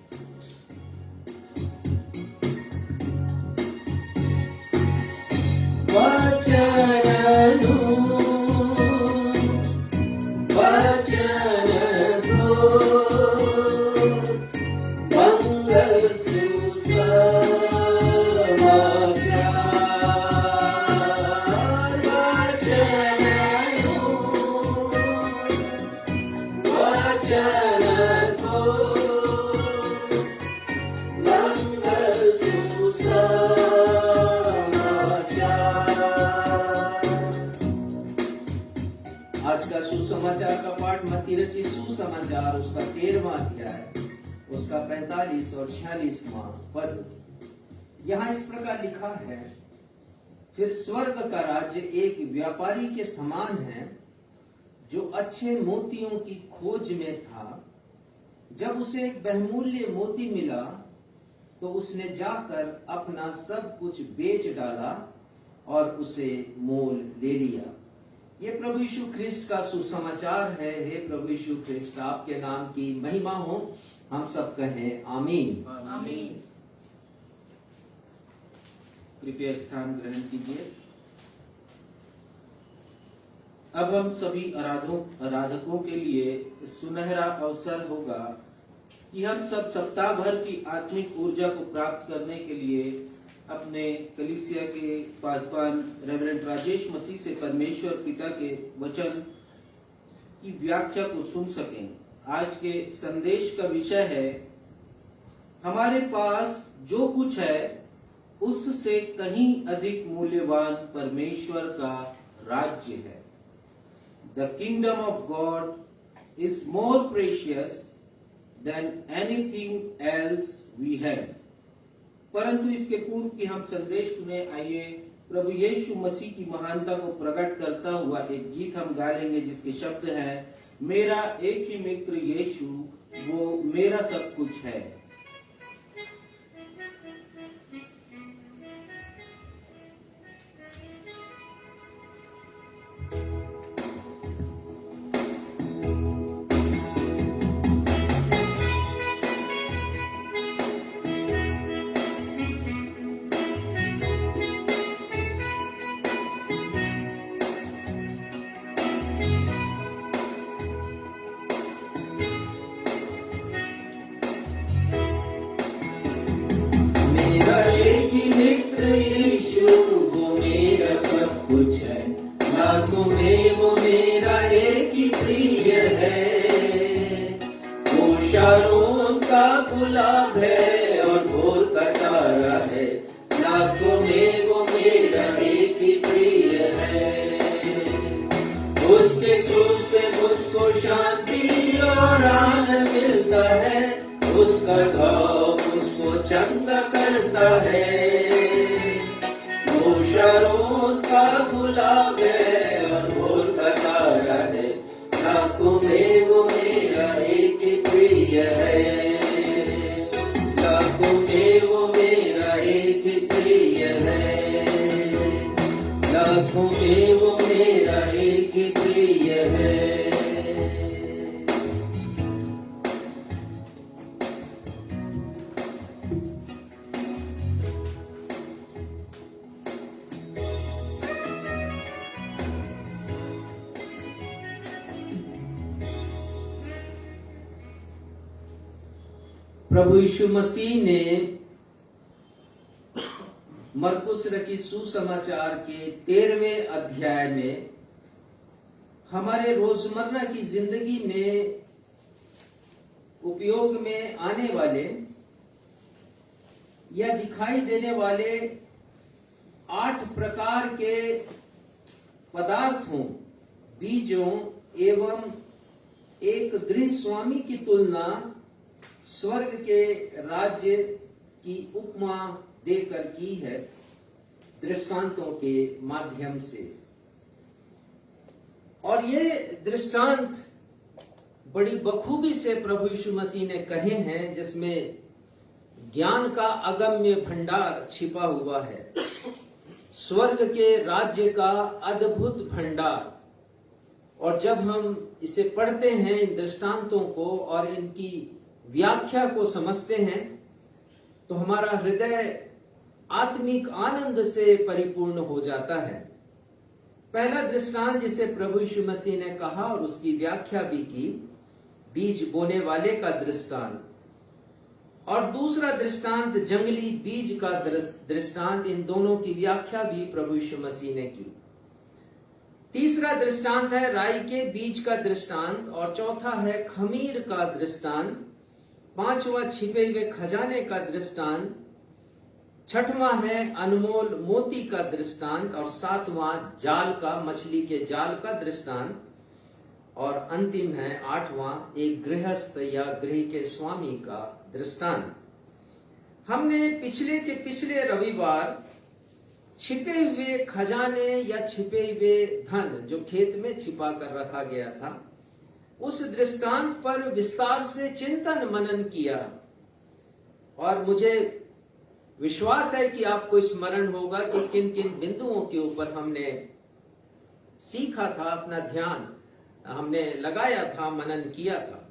आज का सुसमाचार का पाठ मत्ती रचित सुसमाचार उसका 13वां अध्याय उसका 45 और 46वां पद। यहाँ इस प्रकार लिखा है, फिर स्वर्ग का राज्य एक व्यापारी के समान है जो अच्छे मोतियों की खोज में था। जब उसे एक बहुमूल्य मोती मिला तो उसने जाकर अपना सब कुछ बेच डाला और उसे मोल ले लिया। ये प्रभु यीशु ख्रिस्ट का सुसमाचार है। हे प्रभु यीशु ख्रिस्ट, आपके नाम की महिमा हो। हम सब कहें आमीन। आमीन। कृपया स्थान ग्रहण कीजिए। अब हम सभी आराधकों के लिए सुनहरा अवसर होगा कि हम सब सप्ताह भर की आत्मिक ऊर्जा को प्राप्त करने के लिए अपने कलीसिया के पासवान रेवरेंड राजेश मसीह से परमेश्वर पिता के वचन की व्याख्या को सुन सकें। आज के संदेश का विषय है, हमारे पास जो कुछ है उससे कहीं अधिक मूल्यवान परमेश्वर का राज्य है। The kingdom of God is more precious than anything else we have. परंतु इसके पूर्व कि हम संदेश सुने, आइए प्रभु यीशु मसीह की महानता को प्रकट करता हुआ एक गीत हम गा लेंगे जिसके शब्द हैं, मेरा एक ही मित्र यीशु, वो मेरा सब कुछ है। मेरा एक ही मित्र यीशु, वो मेरा सब कुछ है। लाखों में वो मेरा एक ही प्रिय है। वो शारोन का गुलाब है और भोर का तारा है। लाखों में वो मेरा एक ही प्रिय है। उसके क्रूस से मुझको शांति और आनंद मिलता है। उसका घाव मुझको चंगा करता है। वो शारोन का गुलाब है और भोर का तारा है। लाखों में वो मेरा एक ही प्रिय है। लाखों में वो मेरा एक ही प्रिय है। लाखों में वो मेरा एक ही प्रिय है। प्रभु यीशु मसीह ने मरकुस रचित सुसमाचार के 13वें अध्याय में हमारे रोजमर्रा की जिंदगी में उपयोग में आने वाले या दिखाई देने वाले 8 प्रकार के पदार्थों, बीजों एवं एक गृह स्वामी की तुलना स्वर्ग के राज्य की उपमा देकर की है दृष्टांतों के माध्यम से। और ये दृष्टांत बड़ी बखूबी से प्रभु यीशु मसीह ने कहे हैं, जिसमें ज्ञान का अगम्य भंडार छिपा हुआ है, स्वर्ग के राज्य का अद्भुत भंडार। और जब हम इसे पढ़ते हैं, इन दृष्टांतों को और इनकी व्याख्या को समझते हैं, तो हमारा हृदय आत्मिक आनंद से परिपूर्ण हो जाता है। पहला दृष्टांत जिसे प्रभु यीशु मसीह ने कहा और उसकी व्याख्या भी की, बीज बोने वाले का दृष्टांत। और दूसरा दृष्टांत जंगली बीज का दृष्टांत। इन दोनों की व्याख्या भी प्रभु यीशु मसीह ने की। तीसरा दृष्टांत है राई के बीज का दृष्टांत और चौथा है खमीर का दृष्टांत। पांचवा छिपे हुए खजाने का दृष्टांत। छठवां है अनमोल मोती का दृष्टांत और सातवां जाल का, मछली के जाल का दृष्टांत। और अंतिम है 8वां, एक गृहस्थ या गृह के स्वामी का दृष्टांत। हमने पिछले रविवार छिपे हुए खजाने या छिपे हुए धन जो खेत में छिपा कर रखा गया था, उस दृष्टांत पर विस्तार से चिंतन मनन किया। और मुझे विश्वास है कि आपको स्मरण होगा कि किन किन बिंदुओं के ऊपर हमने सीखा था, अपना ध्यान हमने लगाया था, मनन किया था।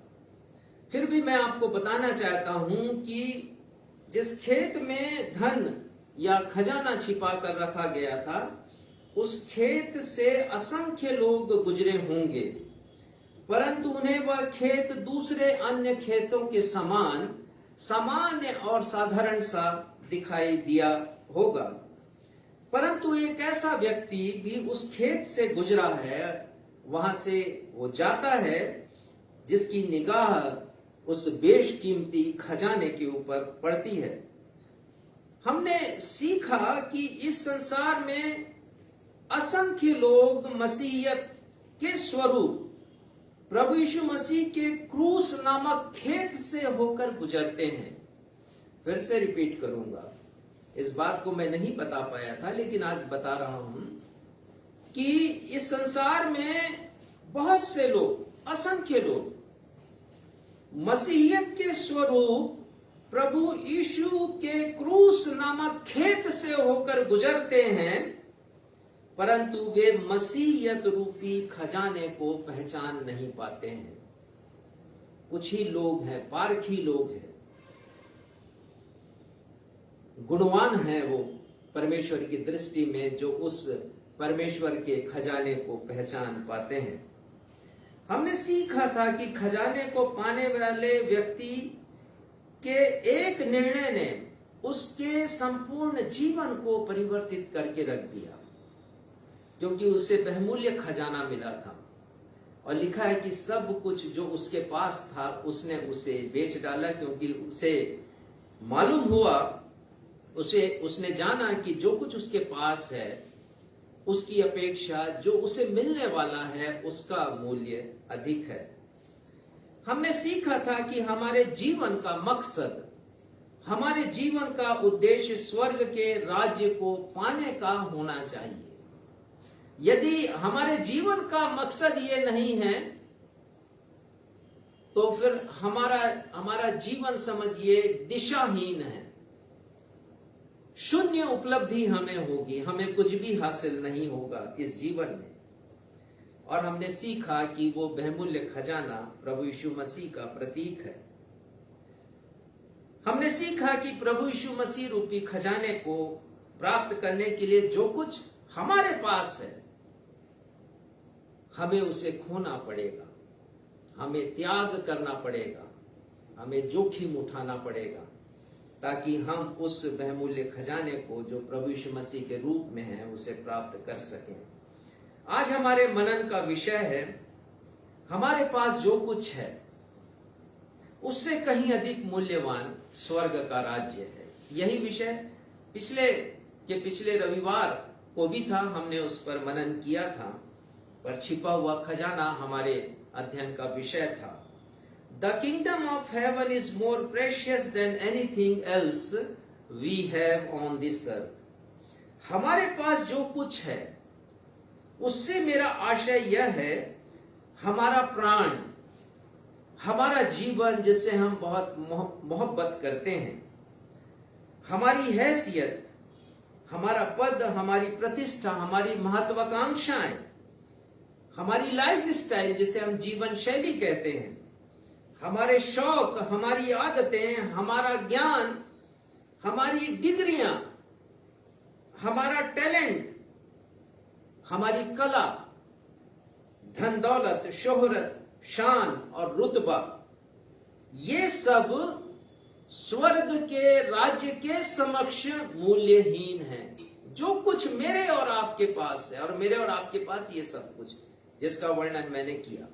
फिर भी मैं आपको बताना चाहता हूं कि जिस खेत में धन या खजाना छिपा कर रखा गया था, उस खेत से असंख्य लोग गुजरे होंगे, परंतु उन्हें वह खेत दूसरे अन्य खेतों के समान सामान्य और साधारण सा दिखाई दिया होगा। परंतु एक ऐसा व्यक्ति भी उस खेत से गुजरा है, वहां से वो जाता है, जिसकी निगाह उस बेशकीमती खजाने के ऊपर पड़ती है। हमने सीखा कि इस संसार में असंख्य लोग मसीहियत के स्वरूप प्रभु यीशु मसीह के क्रूस नामक खेत से होकर गुजरते हैं। फिर से रिपीट करूंगा, इस बात को मैं नहीं बता पाया था, लेकिन आज बता रहा हूं कि इस संसार में बहुत से लोग, असंख्य लोग मसीहियत के स्वरूप प्रभु यीशु के क्रूस नामक खेत से होकर गुजरते हैं, परंतु वे मसीहियत रूपी खजाने को पहचान नहीं पाते हैं। कुछ ही लोग हैं, पारखी लोग हैं, गुणवान हैं वो परमेश्वर की दृष्टि में, जो उस परमेश्वर के खजाने को पहचान पाते हैं। हमने सीखा था कि खजाने को पाने वाले व्यक्ति के एक निर्णय ने उसके संपूर्ण जीवन को परिवर्तित करके रख दिया, क्योंकि उसे बहुमूल्य खजाना मिला था। और लिखा है कि सब कुछ जो उसके पास था उसने उसे बेच डाला, क्योंकि उसे मालूम हुआ, उसने जाना कि जो कुछ उसके पास है उसकी अपेक्षा जो उसे मिलने वाला है उसका मूल्य अधिक है। हमने सीखा था कि हमारे जीवन का मकसद, हमारे जीवन का उद्देश्य स्वर्ग के राज्य को पाने का होना चाहिए। यदि हमारे जीवन का मकसद ये नहीं है, तो फिर हमारा जीवन समझिए दिशाहीन है, शून्य उपलब्धि हमें होगी, हमें कुछ भी हासिल नहीं होगा इस जीवन में। और हमने सीखा कि वो बहुमूल्य खजाना प्रभु यीशु मसीह का प्रतीक है। हमने सीखा कि प्रभु यीशु मसीह रूपी खजाने को प्राप्त करने के लिए जो कुछ हमारे पास है, हमें उसे खोना पड़ेगा, हमें त्याग करना पड़ेगा, हमें जोखिम उठाना पड़ेगा, ताकि हम उस बहुमूल्य खजाने को जो प्रभु यीशु मसीह के रूप में है उसे प्राप्त कर सकें। आज हमारे मनन का विषय है, हमारे पास जो कुछ है उससे कहीं अधिक मूल्यवान स्वर्ग का राज्य है। यही विषय पिछले रविवार को भी था, हमने उस पर मनन किया था, पर छिपा हुआ खजाना हमारे अध्ययन का विषय था। The kingdom of heaven is more precious than anything else we have on this earth। हमारे पास जो कुछ है उससे मेरा आशय यह है, हमारा प्राण, हमारा जीवन जिससे हम बहुत मोहब्बत करते हैं, हमारी हैसियत, हमारा पद, हमारी प्रतिष्ठा, हमारी महत्वाकांक्षाएं, हमारी लाइफ स्टाइल जिसे हम जीवन शैली कहते हैं, हमारे शौक, हमारी आदतें, हमारा ज्ञान, हमारी डिग्रियां, हमारा टैलेंट, हमारी कला, धन दौलत, शोहरत, शान और रुतबा, ये सब स्वर्ग के राज्य के समक्ष मूल्यहीन है। जो कुछ मेरे और आपके पास है, और मेरे और आपके पास ये सब कुछ जिसका वर्णन मैंने किया,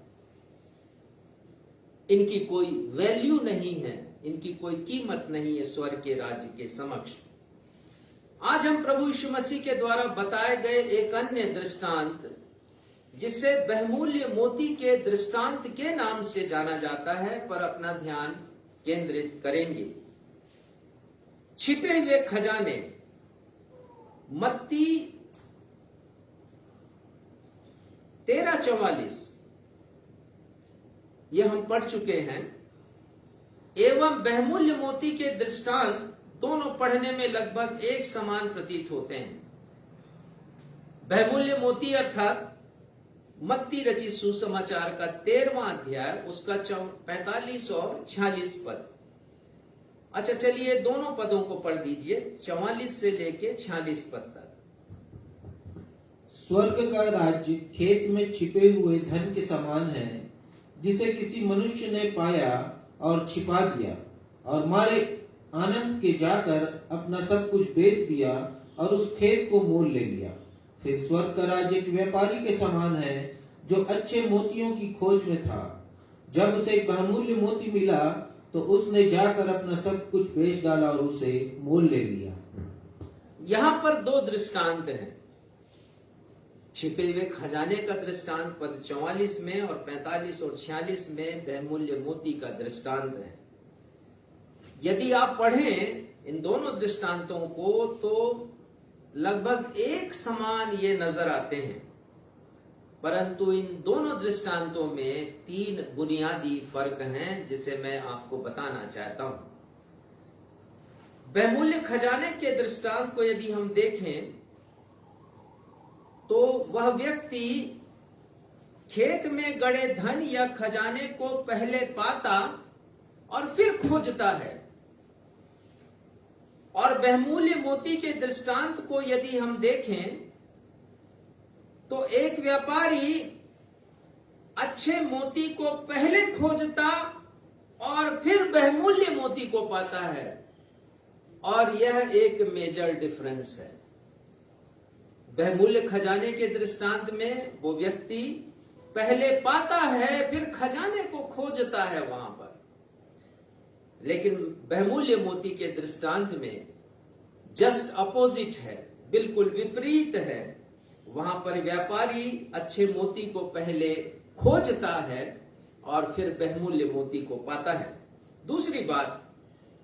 इनकी कोई वैल्यू नहीं है, इनकी कोई कीमत नहीं है स्वर्ग के राज्य के समक्ष। आज हम प्रभु यीशु मसीह के द्वारा बताए गए एक अन्य दृष्टांत जिसे बहुमूल्य मोती के दृष्टांत के नाम से जाना जाता है, पर अपना ध्यान केंद्रित करेंगे। छिपे हुए खजाने, मत्ती 13:44 ये हम पढ़ चुके हैं। एवं बहुमूल्य मोती के दृष्टांत दोनों पढ़ने में लगभग एक समान प्रतीत होते हैं। बहुमूल्य मोती अर्थात मत्ती रचित सुसमाचार का 13वां अध्याय, उसका 45 और 46 पद। अच्छा, चलिए दोनों पदों को पढ़ दीजिए, 44 से लेके 46 पद तक। स्वर्ग का राज्य खेत में छिपे हुए धन के समान है, जिसे किसी मनुष्य ने पाया और छिपा दिया, और मारे आनंद के जाकर अपना सब कुछ बेच दिया और उस खेत को मोल ले लिया। फिर स्वर्ग का राज्य एक व्यापारी के समान है, जो अच्छे मोतियों की खोज में था। जब उसे एक बहुमूल्य मोती मिला, तो उसने जाकर अपना सब कुछ बेच डाला और उसे मोल ले लिया। यहां पर दो दृष्टांत हैं। छिपे हुए खजाने का दृष्टांत पद 44 में और 45 और 46 में बहुमूल्य मोती का दृष्टांत है। यदि आप पढ़ें इन दोनों दृष्टांतों को, तो लगभग एक समान ये नजर आते हैं, परंतु इन दोनों दृष्टांतों में 3 बुनियादी फर्क हैं, जिसे मैं आपको बताना चाहता हूं। बहुमूल्य खजाने के दृष्टांत को यदि हम देखें, तो वह व्यक्ति खेत में गड़े धन या खजाने को पहले पाता और फिर खोजता है। और बहुमूल्य मोती के दृष्टांत को यदि हम देखें, तो एक व्यापारी अच्छे मोती को पहले खोजता और फिर बहुमूल्य मोती को पाता है, और यह एक मेजर डिफरेंस है। बहुमूल्य खजाने के दृष्टांत में वो व्यक्ति पहले पाता है, फिर खजाने को खोजता है वहां पर। लेकिन बहुमूल्य मोती के दृष्टांत में जस्ट अपोजिट है, बिल्कुल विपरीत है। वहां पर व्यापारी अच्छे मोती को पहले खोजता है और फिर बहुमूल्य मोती को पाता है। दूसरी बात,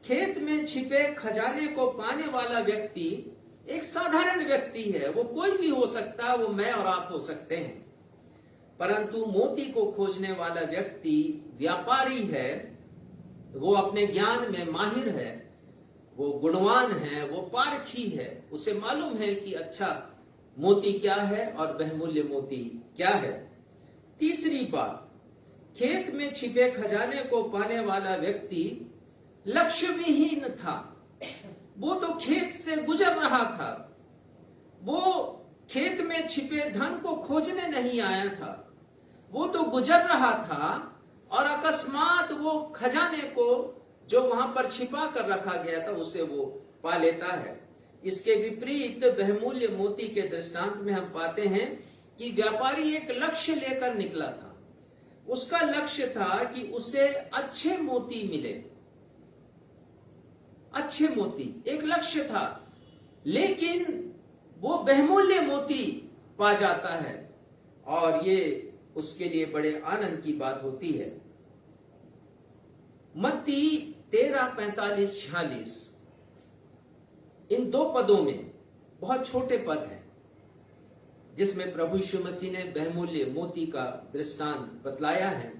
खेत में छिपे खजाने को पाने वाला व्यक्ति एक साधारण व्यक्ति है। वो कोई भी हो सकता है, वो मैं और आप हो सकते हैं। परंतु मोती को खोजने वाला व्यक्ति व्यापारी है, वो अपने ज्ञान में माहिर है, वो गुणवान है, वो पारखी है। उसे मालूम है कि अच्छा मोती क्या है और बहुमूल्य मोती क्या है। तीसरी बात, खेत में छिपे खजाने को पाने वाला व्यक्ति लक्ष्य विहीन था। वो तो खेत से गुजर रहा था, वो खेत में छिपे धन को खोजने नहीं आया था, वो तो गुजर रहा था और अकस्मात वो खजाने को जो वहां पर छिपा कर रखा गया था उसे वो पा लेता है। इसके विपरीत बहुमूल्य मोती के दृष्टांत में हम पाते हैं कि व्यापारी एक लक्ष्य लेकर निकला था। उसका लक्ष्य था कि उसे अच्छे मोती मिले, अच्छे मोती एक लक्ष्य था, लेकिन वो बहुमूल्य मोती पा जाता है और ये उसके लिए बड़े आनंद की बात होती है। मत्ती 13:45-46 इन दो पदों में बहुत छोटे पद हैं, जिसमें प्रभु यीशु मसीह ने बहुमूल्य मोती का दृष्टांत बतलाया है।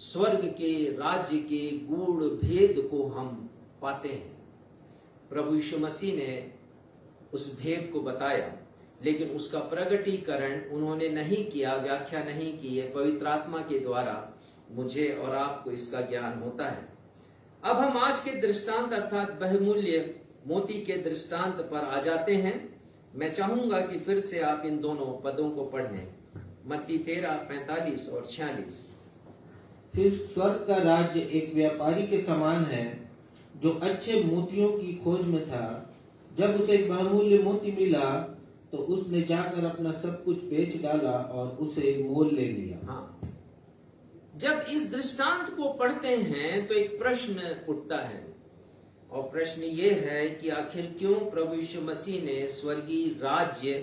स्वर्ग के राज्य के गूढ़ भेद को हम पाते हैं। प्रभु यीशु मसीह ने उस भेद को बताया, लेकिन उसका प्रगटीकरण उन्होंने नहीं किया, व्याख्या नहीं की है। पवित्र आत्मा के द्वारा मुझे और आपको इसका ज्ञान होता है। अब हम आज के दृष्टांत अर्थात बहुमूल्य मोती के दृष्टांत पर आ जाते हैं। मैं चाहूंगा कि फिर से आप इन दोनों पदों को पढ़ें, मत्ती 13:45 और 46। फिर स्वर्ग का राज्य एक व्यापारी के समान है, जो अच्छे मोतियों की खोज में था। जब उसे एक बहुमूल्य मोती मिला, तो उसने जाकर अपना सब कुछ बेच डाला और उसे मोल ले लिया। हाँ, जब इस दृष्टांत को पढ़ते हैं तो एक प्रश्न उठता है, और प्रश्न ये है कि आखिर क्यों प्रभु यीशु मसीह ने स्वर्गीय राज्य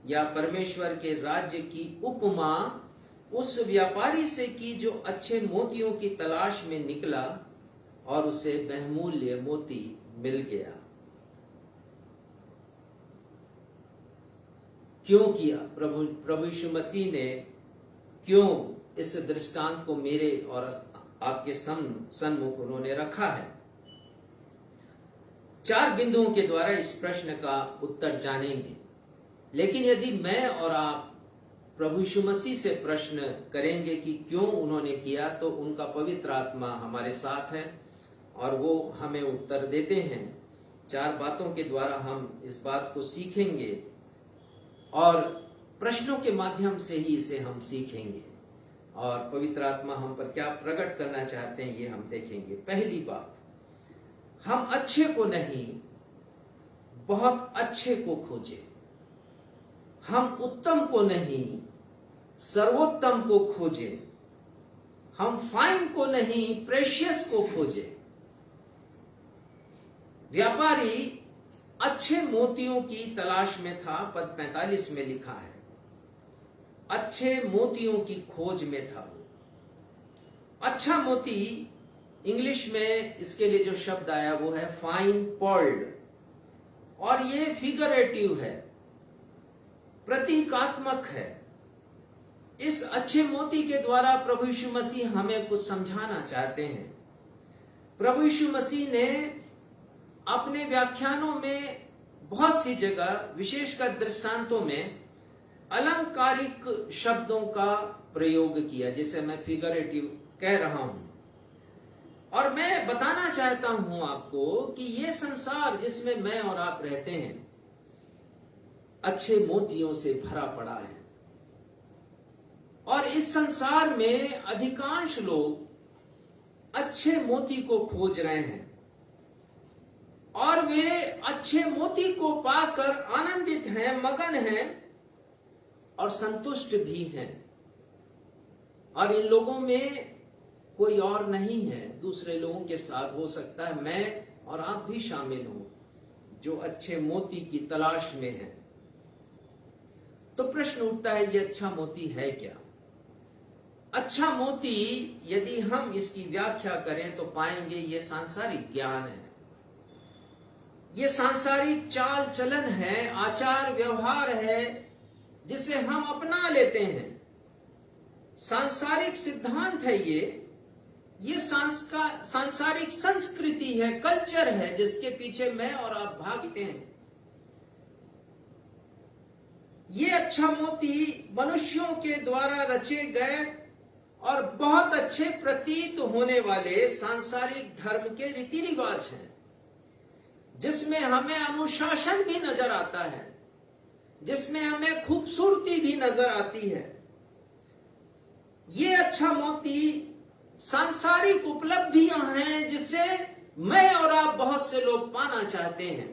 या परमेश्वर के राज्य की उपमा उस व्यापारी से की जो अच्छे मोतियों की तलाश में निकला और उसे बहुमूल्य मोती मिल गया। क्यों किया प्रभु यीशु मसीह ने, क्यों इस दृष्टांत को मेरे और आपके सन्मुख उन्होंने रखा है? 4 बिंदुओं के द्वारा इस प्रश्न का उत्तर जानेंगे। लेकिन यदि मैं और आप प्रभु यीशु मसीह से प्रश्न करेंगे कि क्यों उन्होंने किया, तो उनका पवित्र आत्मा हमारे साथ है और वो हमें उत्तर देते हैं। 4 बातों के द्वारा हम इस बात को सीखेंगे और प्रश्नों के माध्यम से ही इसे हम सीखेंगे और पवित्र आत्मा हम पर क्या प्रकट करना चाहते हैं ये हम देखेंगे। पहली बात, हम अच्छे को नहीं, बहुत अच्छे को खोजें। हम उत्तम को नहीं, सर्वोत्तम को खोजें। हम फाइन को नहीं, प्रेशियस को खोजें। व्यापारी अच्छे मोतियों की तलाश में था, पद 45 में लिखा है। अच्छे मोतियों की खोज में था वो। अच्छा मोती, इंग्लिश में इसके लिए जो शब्द आया वो है फाइन पर्ल्ड, और ये फिगरेटिव है, प्रतीकात्मक है। इस अच्छे मोती के द्वारा प्रभु यीशु मसीह हमें कुछ समझाना चाहते हैं। प्रभु यीशु मसीह ने अपने व्याख्यानों में बहुत सी जगह, विशेषकर दृष्टांतों में, अलंकारिक शब्दों का प्रयोग किया, जिसे मैं फिगरेटिव कह रहा हूं। और मैं बताना चाहता हूं आपको कि यह संसार जिसमें मैं और आप रहते हैं अच्छे मोतियों से भरा पड़ा है। और इस संसार में अधिकांश लोग अच्छे मोती को खोज रहे हैं और वे अच्छे मोती को पाकर आनंदित हैं, मगन हैं और संतुष्ट भी हैं। और इन लोगों में कोई और नहीं है, दूसरे लोगों के साथ हो सकता है मैं और आप भी शामिल हो जो अच्छे मोती की तलाश में हैं। तो प्रश्न उठता है, ये अच्छा मोती है क्या? अच्छा मोती, यदि हम इसकी व्याख्या करें तो पाएंगे ये सांसारिक ज्ञान है, ये सांसारिक चाल चलन है, आचार व्यवहार है जिसे हम अपना लेते हैं। सांसारिक सिद्धांत है ये सांसारिक संस्कृति है, कल्चर है जिसके पीछे मैं और आप भागते हैं। ये अच्छा मोती मनुष्यों के द्वारा रचे गए और बहुत अच्छे प्रतीत होने वाले सांसारिक धर्म के रीति रिवाज हैं, जिसमें हमें अनुशासन भी नजर आता है, जिसमें हमें खूबसूरती भी नजर आती है। ये अच्छा मोती सांसारिक उपलब्धियां हैं जिसे मैं और आप बहुत से लोग पाना चाहते हैं।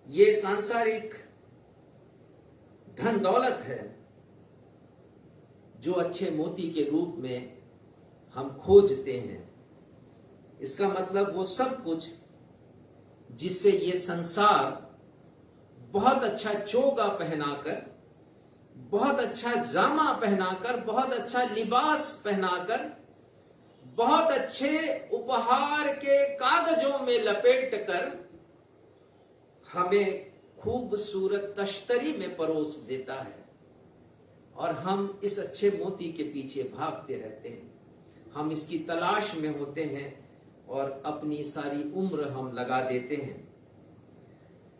ये सांसारिक धन दौलत है जो अच्छे मोती के रूप में हम खोजते हैं। इसका मतलब वो सब कुछ जिससे ये संसार बहुत अच्छा चोगा पहनाकर, बहुत अच्छा जामा पहनाकर, बहुत अच्छा लिबास पहनाकर, बहुत अच्छे उपहार के कागजों में लपेटकर हमें खूबसूरत तश्तरी में परोस देता है और हम इस अच्छे मोती के पीछे भागते रहते हैं। हम इसकी तलाश में होते हैं और अपनी सारी उम्र हम लगा देते हैं।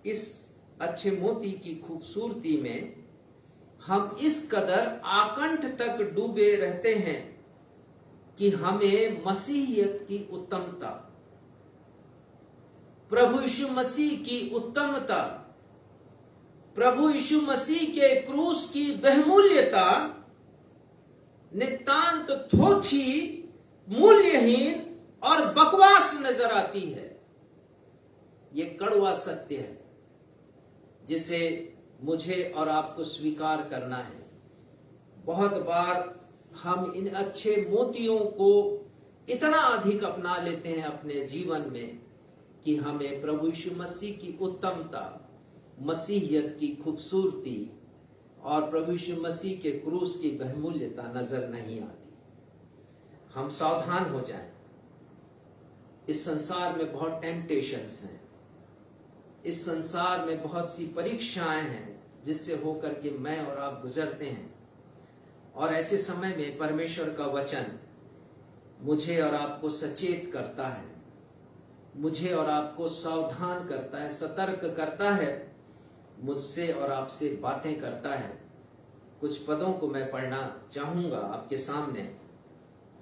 इस अच्छे मोती की खूबसूरती में हम इस कदर आकंठ तक डूबे रहते हैं कि हमें मसीहियत की उत्तमता, प्रभु यीशु मसीह की उत्तमता, प्रभु यीशु मसीह के क्रूस की बहुमूल्यता नितांत थोथी, मूल्यहीन और बकवास नजर आती है। ये कड़वा सत्य है जिसे मुझे और आपको स्वीकार करना है। बहुत बार हम इन अच्छे मोतियों को इतना अधिक अपना लेते हैं अपने जीवन में कि हमें प्रभु यीशु मसीह की उत्तमता, मसीहियत की खूबसूरती और प्रभु यीशु मसीह के क्रूस की बहुमूल्यता नजर नहीं आती। हम सावधान हो जाएं। इस संसार में बहुत टेम्पटेशंस हैं, इस संसार में बहुत सी परीक्षाएं हैं जिससे होकर के मैं और आप गुजरते हैं। और ऐसे समय में परमेश्वर का वचन मुझे और आपको सचेत करता है, मुझे और आपको सावधान करता है, सतर्क करता है, मुझसे और आपसे बातें करता है। कुछ पदों को मैं पढ़ना चाहूंगा आपके सामने,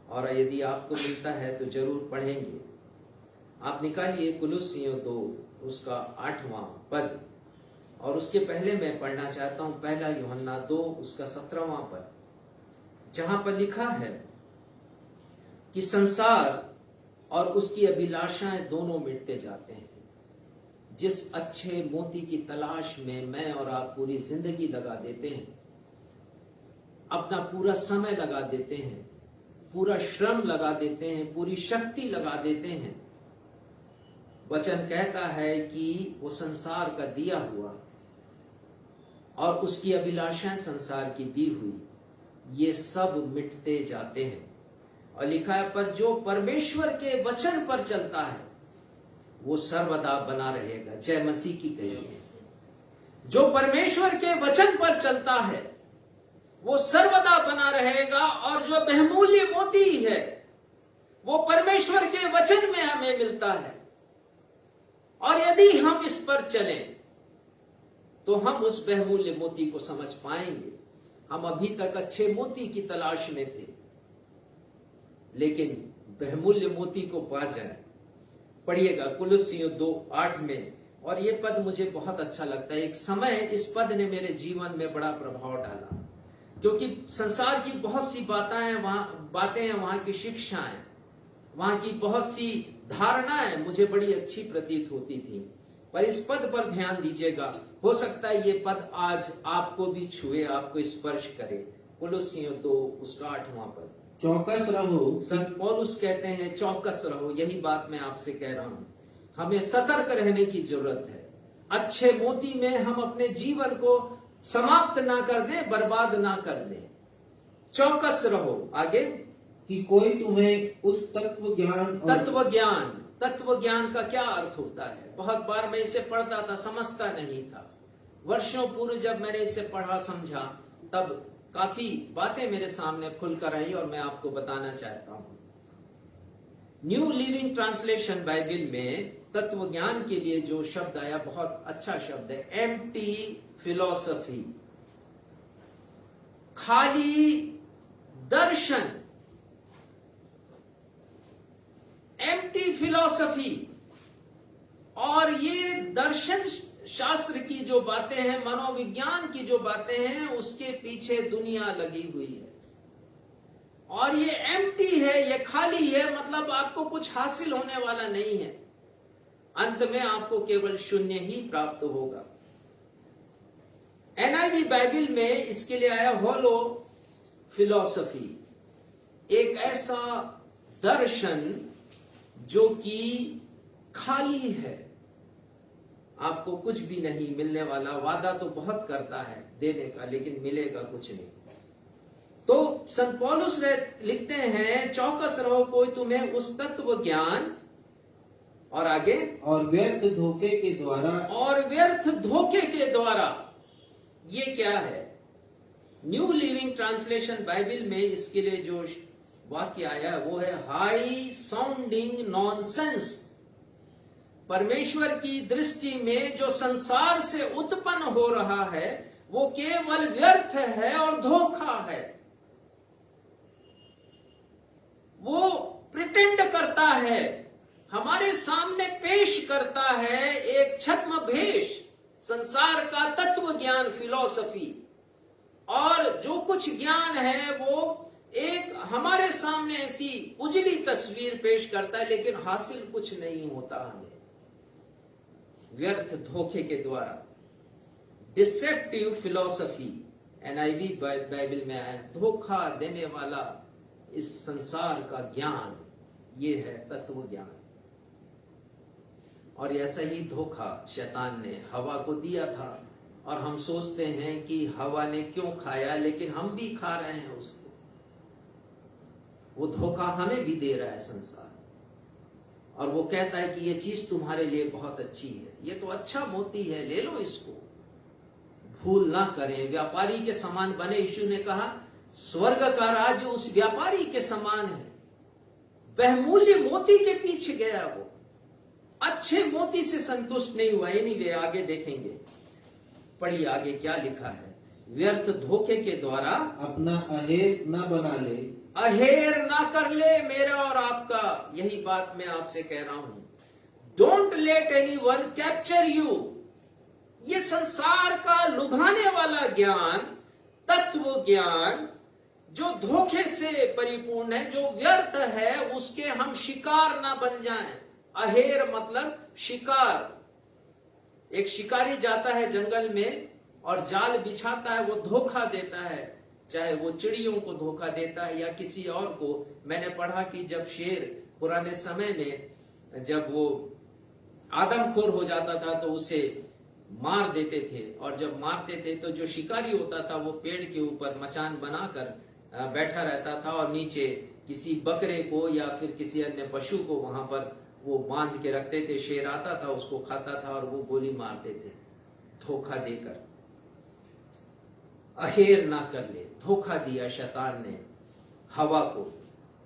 और यदि आपको मिलता है तो जरूर पढ़ेंगे। आप निकालिए कुलुस्सियों 2 उसका 8वां पद, और उसके पहले मैं पढ़ना चाहता हूं 1 यूहन्ना 2 उसका 17वां पद, जहां पर लिखा है कि संसार और उसकी अभिलाषाएं दोनों मिटते जाते हैं। जिस अच्छे मोती की तलाश में मैं और आप पूरी जिंदगी लगा देते हैं, अपना पूरा समय लगा देते हैं, पूरा श्रम लगा देते हैं, पूरी शक्ति लगा देते हैं, वचन कहता है कि वो संसार का दिया हुआ और उसकी अभिलाषाएं संसार की दी हुई, ये सब मिटते जाते हैं। और लिखा है, पर जो परमेश्वर के वचन पर चलता है वो सर्वदा बना रहेगा। जय मसीह की कहिए। जो परमेश्वर के वचन पर चलता है वो सर्वदा बना रहेगा, और जो बहुमूल्य मोती है वो परमेश्वर के वचन में हमें मिलता है। और यदि हम इस पर चलें तो हम उस बहुमूल्य मोती को समझ पाएंगे। हम अभी तक अच्छे मोती की तलाश में थे, लेकिन बहुमूल्य मोती को पा जाए। पढ़िएगा कुलुस्सियों 2:8 में, और ये पद मुझे बहुत अच्छा लगता है। एक समय इस पद ने मेरे जीवन में बड़ा प्रभाव डाला, क्योंकि संसार की बहुत सी बातें हैं, वहां की शिक्षाएं, वहां की बहुत सी धारणाएं मुझे बड़ी अच्छी प्रतीत होती थी। पर इस पद पर ध्यान दीजिएगा, हो सकता है ये पद आज आपको भी छुए, आपको स्पर्श करे। कुलुस्सियों 2 उसका 8वां पद, चौकस रहो। संत पौलुस कहते हैं चौकस रहो। यही बात मैं आपसे कह रहा हूं, हमें सतर्क रहने की जरूरत है। अच्छे मोती में हम अपने जीवन को समाप्त ना कर दें, बर्बाद ना कर दें। चौकस रहो। आगे, कि कोई तुम्हें उस तत्व ज्ञान का क्या अर्थ होता है? बहुत बार मैं इसे पढ़ता था, समझता नहीं था। वर्षों पूर्व जब मैंने इसे पढ़ा, समझा, तब काफी बातें मेरे सामने खुलकर आई और मैं आपको बताना चाहता हूं। न्यू लिविंग ट्रांसलेशन बाइबल में तत्व ज्ञान के लिए जो शब्द आया, बहुत अच्छा शब्द है, एम्प्टी फिलॉसफी, खाली दर्शन। Empty philosophy. और ये दर्शन शास्त्र की जो बातें हैं, मनोविज्ञान की जो बातें हैं, उसके पीछे दुनिया लगी हुई है। और ये एम्प्टी है, ये खाली है, मतलब आपको कुछ हासिल होने वाला नहीं है। अंत में आपको केवल शून्य ही प्राप्त होगा। NIV बाइबल में इसके लिए आया होलो फिलॉसफी, एक ऐसा दर्शन जो कि खाली है, आपको कुछ भी नहीं मिलने वाला। वादा तो बहुत करता है देने का, लेकिन मिलेगा कुछ नहीं। तो संत पौलुस लिखते हैं, चौकस रहो, कोई तुम्हें उस तत्व ज्ञान, और आगे, और व्यर्थ धोखे के द्वारा। ये क्या है? न्यू लिविंग ट्रांसलेशन बाइबल में इसके लिए जो वाक्य आया वो है हाई साउंडिंग नॉनसेंस। परमेश्वर की दृष्टि में जो संसार से उत्पन्न हो रहा है वो केवल व्यर्थ है और धोखा है। वो प्रिटेंड करता है, हमारे सामने पेश करता है एक छद्म भेष, संसार का तत्व ज्ञान, फिलॉसफी। और जो कुछ ज्ञान है वो एक हमारे सामने ऐसी उजली तस्वीर पेश करता है, लेकिन हासिल कुछ नहीं होता हमें। व्यर्थ धोखे के द्वारा, डिसेप्टिव फिलॉसफी, NIV बाइबल में आया, धोखा देने वाला इस संसार का ज्ञान, ये है तत्व ज्ञान। और ऐसा ही धोखा शैतान ने हवा को दिया था, और हम सोचते हैं कि हवा ने क्यों खाया, लेकिन हम भी खा रहे हैं उसको। वो धोखा हमें भी दे रहा है संसार, और वो कहता है कि ये चीज तुम्हारे लिए बहुत अच्छी है, ये तो अच्छा मोती है, ले लो इसको। भूल ना करें, व्यापारी के समान बने। यीशु ने कहा स्वर्ग का राज्य उस व्यापारी के समान है, बहुमूल्य मोती के पीछे गया, वो अच्छे मोती से संतुष्ट नहीं हुआ। नहीं, वे आगे देखेंगे, पढ़िए आगे क्या लिखा है। व्यर्थ धोखे के द्वारा अपना अहेर न बना ले, अहेर ना कर ले मेरा और आपका। यही बात मैं आपसे कह रहा हूं। Don't let anyone capture you. ये संसार का लुभाने वाला ज्ञान, तत्व ज्ञान जो धोखे से परिपूर्ण है, जो व्यर्थ है, उसके हम शिकार ना बन जाएं। अहेर मतलब शिकार। एक शिकारी जाता है जंगल में और जाल बिछाता है, वो धोखा देता है, चाहे वो चिड़ियों को धोखा देता है या किसी और को। मैंने पढ़ा कि जब शेर पुराने समय में जब वो आदमखोर हो जाता था तो उसे मार देते थे, और जब मारते थे तो जो शिकारी होता था वो पेड़ के ऊपर मचान बनाकर बैठा रहता था, और नीचे किसी बकरे को या फिर किसी अन्य पशु को वहां पर वो बांध के रखते थे। शेर आता था, उसको खाता था और वो गोली मारते थे धोखा देकर। अहेर ना कर ले, धोखा दिया शैतान ने हवा को,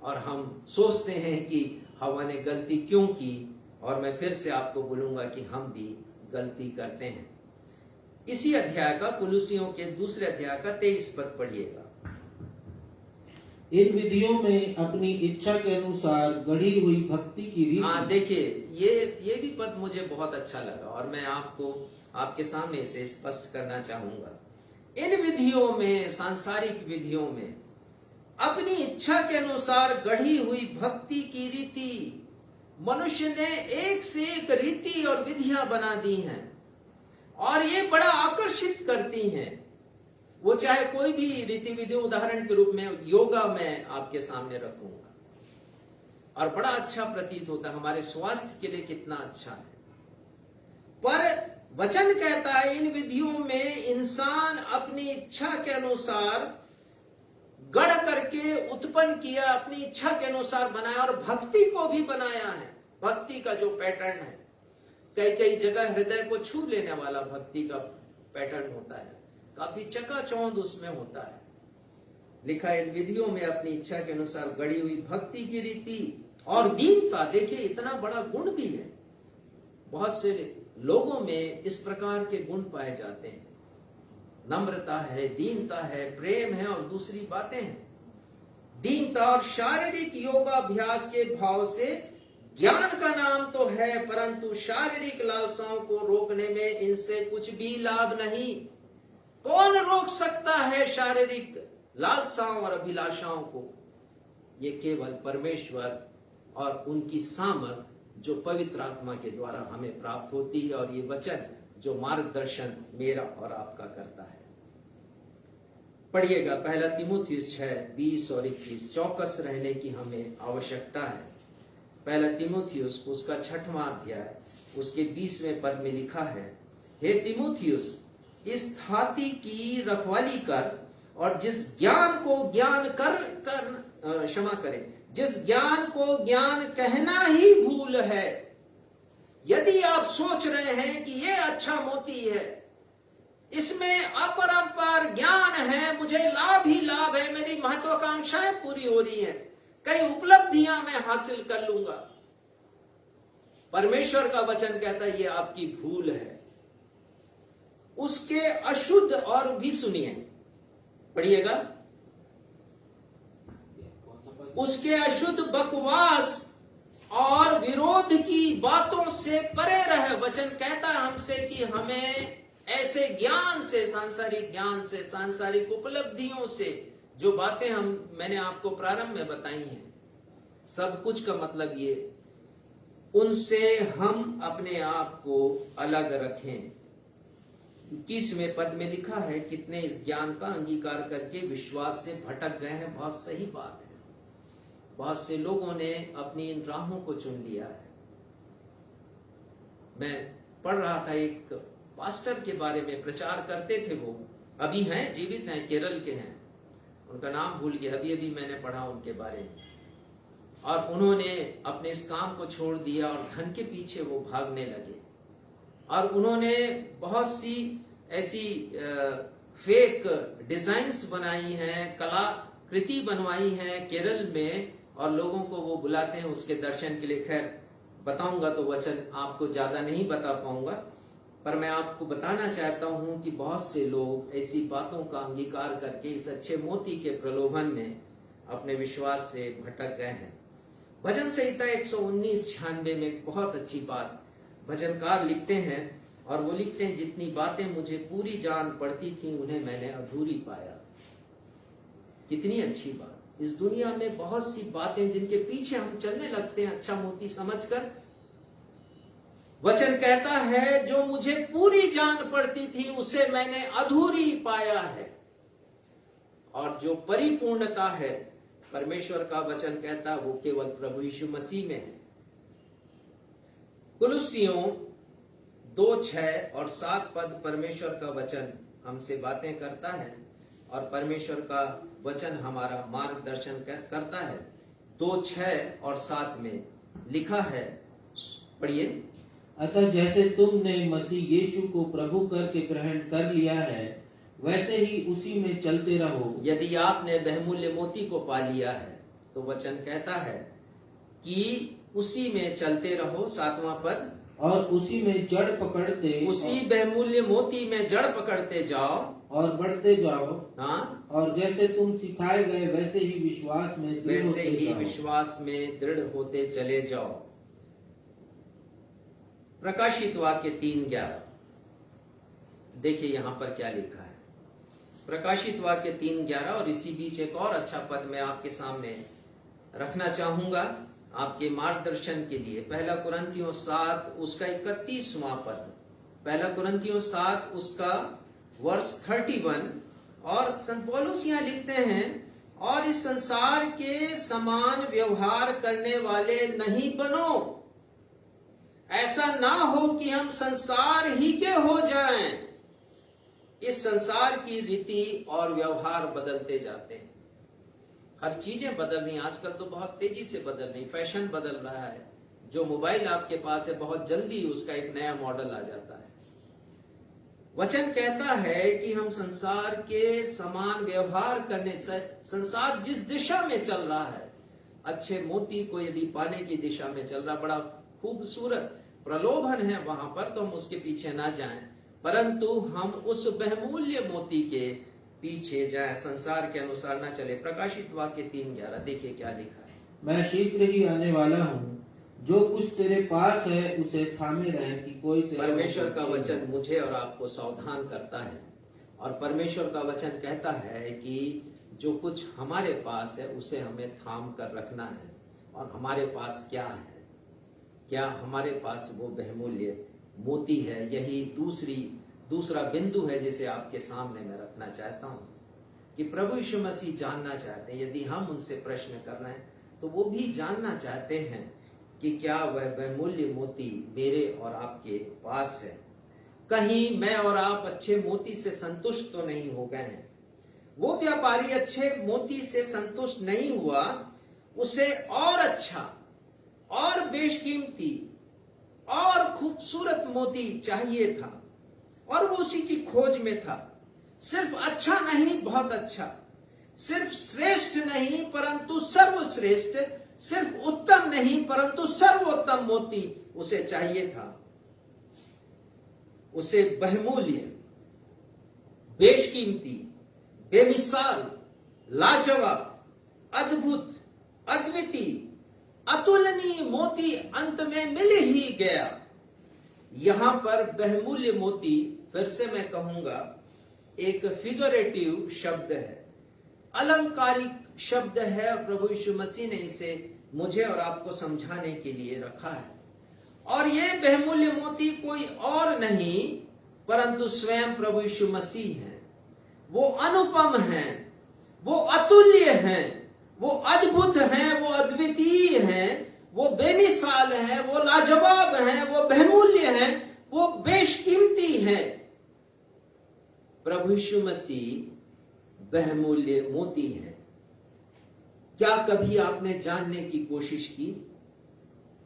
और हम सोचते हैं कि हवा ने गलती क्यों की। और मैं फिर से आपको बोलूंगा कि हम भी गलती करते हैं। इसी अध्याय का, कुलुसियों के दूसरे अध्याय का 23 पद पढ़िएगा। इन विधियों में अपनी इच्छा के अनुसार गढ़ी हुई भक्ति की रीति। हाँ, देखिए ये भी पद मुझे बहुत अच्छा लगा, और मैं आपको आपके सामने इसे स्पष्ट करना चाहूंगा। इन विधियों में, सांसारिक विधियों में, अपनी इच्छा के अनुसार गढ़ी हुई भक्ति की रीति। मनुष्य ने एक से एक रीति और विधियां बना दी हैं, और ये बड़ा आकर्षित करती हैं। वो चाहे कोई भी रीति विधि, उदाहरण के रूप में योगा मैं आपके सामने रखूंगा, और बड़ा अच्छा प्रतीत होता है, हमारे स्वास्थ्य के लिए कितना अच्छा है। पर वचन कहता है इन विधियों में इंसान अपनी इच्छा के अनुसार गढ़ करके उत्पन्न किया, अपनी इच्छा के अनुसार बनाया, और भक्ति को भी बनाया है। भक्ति का जो पैटर्न है, कई कई जगह हृदय को छू लेने वाला भक्ति का पैटर्न होता है, काफी चकाचौंध उसमें होता है। लिखा है इन विधियों में अपनी इच्छा के अनुसार गढ़ी हुई भक्ति की रीति और दीनता। देखिए इतना बड़ा गुण भी है, बहुत से लोगों में इस प्रकार के गुण पाए जाते हैं। नम्रता है, दीनता है, प्रेम है, और दूसरी बातें हैं। दीनता और शारीरिक योगाभ्यास के भाव से ज्ञान का नाम तो है, परंतु शारीरिक लालसाओं को रोकने में इनसे कुछ भी लाभ नहीं। कौन रोक सकता है शारीरिक लालसाओं और अभिलाषाओं को? ये केवल परमेश्वर और उनकी सामर्थ जो पवित्र आत्मा के द्वारा हमें प्राप्त होती है, और ये वचन जो मार्गदर्शन मेरा और आपका करता है। पढ़िएगा 1 तीमुथियुस 6:20 और 21। चौकस रहने की हमें आवश्यकता है। 1 तीमुथियुस उसका 6वां अध्याय उसके 20वें पद में लिखा है, हे तीमुथियुस, इस थाती की रखवाली कर, और जिस ज्ञान को ज्ञान क्षमा करें, जिस ज्ञान को ज्ञान कहना ही भूल है। यदि आप सोच रहे हैं कि ये अच्छा मोती है, इसमें अपरंपार ज्ञान है, मुझे लाभ ही लाभ है, मेरी महत्वाकांक्षाएं पूरी हो रही हैं, कई उपलब्धियां मैं हासिल कर लूंगा, परमेश्वर का वचन कहता है ये आपकी भूल है। उसके अशुद्ध, और भी सुनिए, पढ़िएगा, उसके अशुद्ध बकवास और विरोध की बातों से परे रहे। वचन कहता है हमसे कि हमें ऐसे ज्ञान से, सांसारिक ज्ञान से, सांसारिक उपलब्धियों से, जो बातें मैंने आपको प्रारंभ में बताई हैं, सब कुछ का मतलब ये, उनसे हम अपने आप को अलग रखें। 21वें पद में लिखा है, कितने इस ज्ञान का अंगीकार करके विश्वास से भटक गए हैं। बहुत सही बात है, बहुत से लोगों ने अपनी इन राहों को चुन लिया है। मैं पढ़ रहा था, एक पास्टर के बारे में प्रचार करते थे, वो अभी हैं, जीवित हैं, केरल के हैं, उनका नाम भूल गया, अभी अभी मैंने पढ़ा उनके बारे में। और उन्होंने अपने इस काम को छोड़ दिया और धन के पीछे वो भागने लगे, और उन्होंने बहुत सी ऐसी फेक डिजाइन्स बनाई हैं, कलाकृति बनवाई हैं केरल में, और लोगों को वो बुलाते हैं उसके दर्शन के लिए। खैर बताऊंगा तो वचन आपको ज्यादा नहीं बता पाऊंगा, पर मैं आपको बताना चाहता हूं कि बहुत से लोग ऐसी बातों का अंगीकार करके इस अच्छे मोती के प्रलोभन में अपने विश्वास से भटक गए हैं। भजन संहिता 119:96 में एक बहुत अच्छी बात भजनकार लिखते हैं, और वो लिखते हैं, जितनी बातें मुझे पूरी जान पड़ती थी उन्हें मैंने अधूरी पाया। कितनी अच्छी बात। इस दुनिया में बहुत सी बातें जिनके पीछे हम चलने लगते हैं अच्छा मोती समझकर। वचन कहता है, जो मुझे पूरी जान पड़ती थी उसे मैंने अधूरी पाया है, और जो परिपूर्णता है परमेश्वर का वचन कहता है वो केवल प्रभु यीशु मसीह में है। कुलुस्सियों 2:6 और 7 पद परमेश्वर का वचन हमसे बातें करता है, और परमेश्वर का वचन हमारा मार्गदर्शन करता है। 2:6 और 7 में लिखा है, पढ़िए। अतः जैसे तुमने मसीह यीशु को प्रभु करके ग्रहण कर लिया है, वैसे ही उसी में चलते रहो। यदि आपने बहुमूल्य मोती को पा लिया है तो वचन कहता है कि उसी में चलते रहो। 7वां पद, और उसी में जड़ पकड़ते, उसी बहुमूल्य मोती में जड़ पकड़ते जाओ और बढ़ते जाओ। हाँ, और जैसे तुम सिखाए गए वैसे ही विश्वास में दृढ़ वैसे होते ही जाओ। विश्वास में दृढ़ होते चले जाओ। प्रकाशित वाक्य 3:11 देखिए यहां पर क्या लिखा है। प्रकाशित वाक्य 3:11, और इसी बीच एक और अच्छा पद मैं आपके सामने रखना चाहूंगा आपके मार्गदर्शन के लिए। 1 कुरिन्थियों 7 उसका 31वां पद, 1 कुरिन्थियों 7 उसका वर्ष 31, और संत पौलुस यहां लिखते हैं, और इस संसार के समान व्यवहार करने वाले नहीं बनो। ऐसा ना हो कि हम संसार ही के हो जाएं। इस संसार की रीति और व्यवहार बदलते जाते हैं, हर चीजें बदल रही, आजकल तो बहुत तेजी से बदल रही, फैशन बदल रहा है। जो मोबाइल आपके पास है बहुत जल्दी उसका एक नया मॉडल आ जाता है। वचन कहता है कि हम संसार के समान व्यवहार करने से, संसार जिस दिशा में चल रहा है, अच्छे मोती को यदि पाने की दिशा में चल रहा, बड़ा खूबसूरत प्रलोभन है वहां पर, तो हम उसके पीछे ना जाएं, परंतु हम उस बहुमूल्य मोती के पीछे जाएं, संसार के अनुसार ना चले। प्रकाशित वाक्य 3:11 देखिए क्या लिखा है। मैं शीघ्र ही आने वाला हूँ, जो कुछ तेरे पास है उसे थामे रहे कि कोई तेरा परमेश्वर का वचन मुझे और आपको सावधान करता है, और परमेश्वर का वचन कहता है कि जो कुछ हमारे पास है उसे हमें थाम कर रखना है। और हमारे पास क्या है? क्या हमारे पास वो बहुमूल्य मोती है? यही दूसरा बिंदु है जिसे आपके सामने मैं रखना चाहता हूं कि प्रभु यीशु मसीह जानना चाहते हैं, यदि हम उनसे प्रश्न कर रहे हैं तो वो भी जानना चाहते हैं कि क्या वह बहुमूल्य मोती मेरे और आपके पास है। कहीं मैं और आप अच्छे मोती से संतुष्ट तो नहीं हो गए हैं। वो व्यापारी अच्छे मोती से संतुष्ट नहीं हुआ, उसे और अच्छा और बेशकीमती और खूबसूरत मोती चाहिए था, और वो उसी की खोज में था। सिर्फ अच्छा नहीं, बहुत अच्छा, सिर्फ श्रेष्ठ नहीं परंतु सर्वश्रेष्ठ, सिर्फ उत्तम नहीं परंतु सर्वोत्तम मोती उसे चाहिए था। उसे बहुमूल्य, बेशकीमती, बेमिसाल, लाजवाब, अद्भुत, अद्वितीय, अतुलनीय मोती अंत में मिल ही गया। यहां पर बहुमूल्य मोती, फिर से मैं कहूंगा, एक फिगरेटिव शब्द है, अलंकारिक शब्द है। प्रभु यीशु मसीह ने इसे मुझे और आपको समझाने के लिए रखा है। और ये बहुमूल्य मोती कोई और नहीं परंतु स्वयं प्रभु यीशु मसीह है। वो अनुपम हैं, वो अतुल्य हैं, वो अद्भुत हैं, वो अद्वितीय हैं, वो बेमिसाल हैं, वो लाजवाब हैं, वो बहुमूल्य हैं, वो बेशकीमती हैं। प्रभु यीशु मसीह बहुमूल्य मोती हैं। क्या कभी आपने जानने की कोशिश की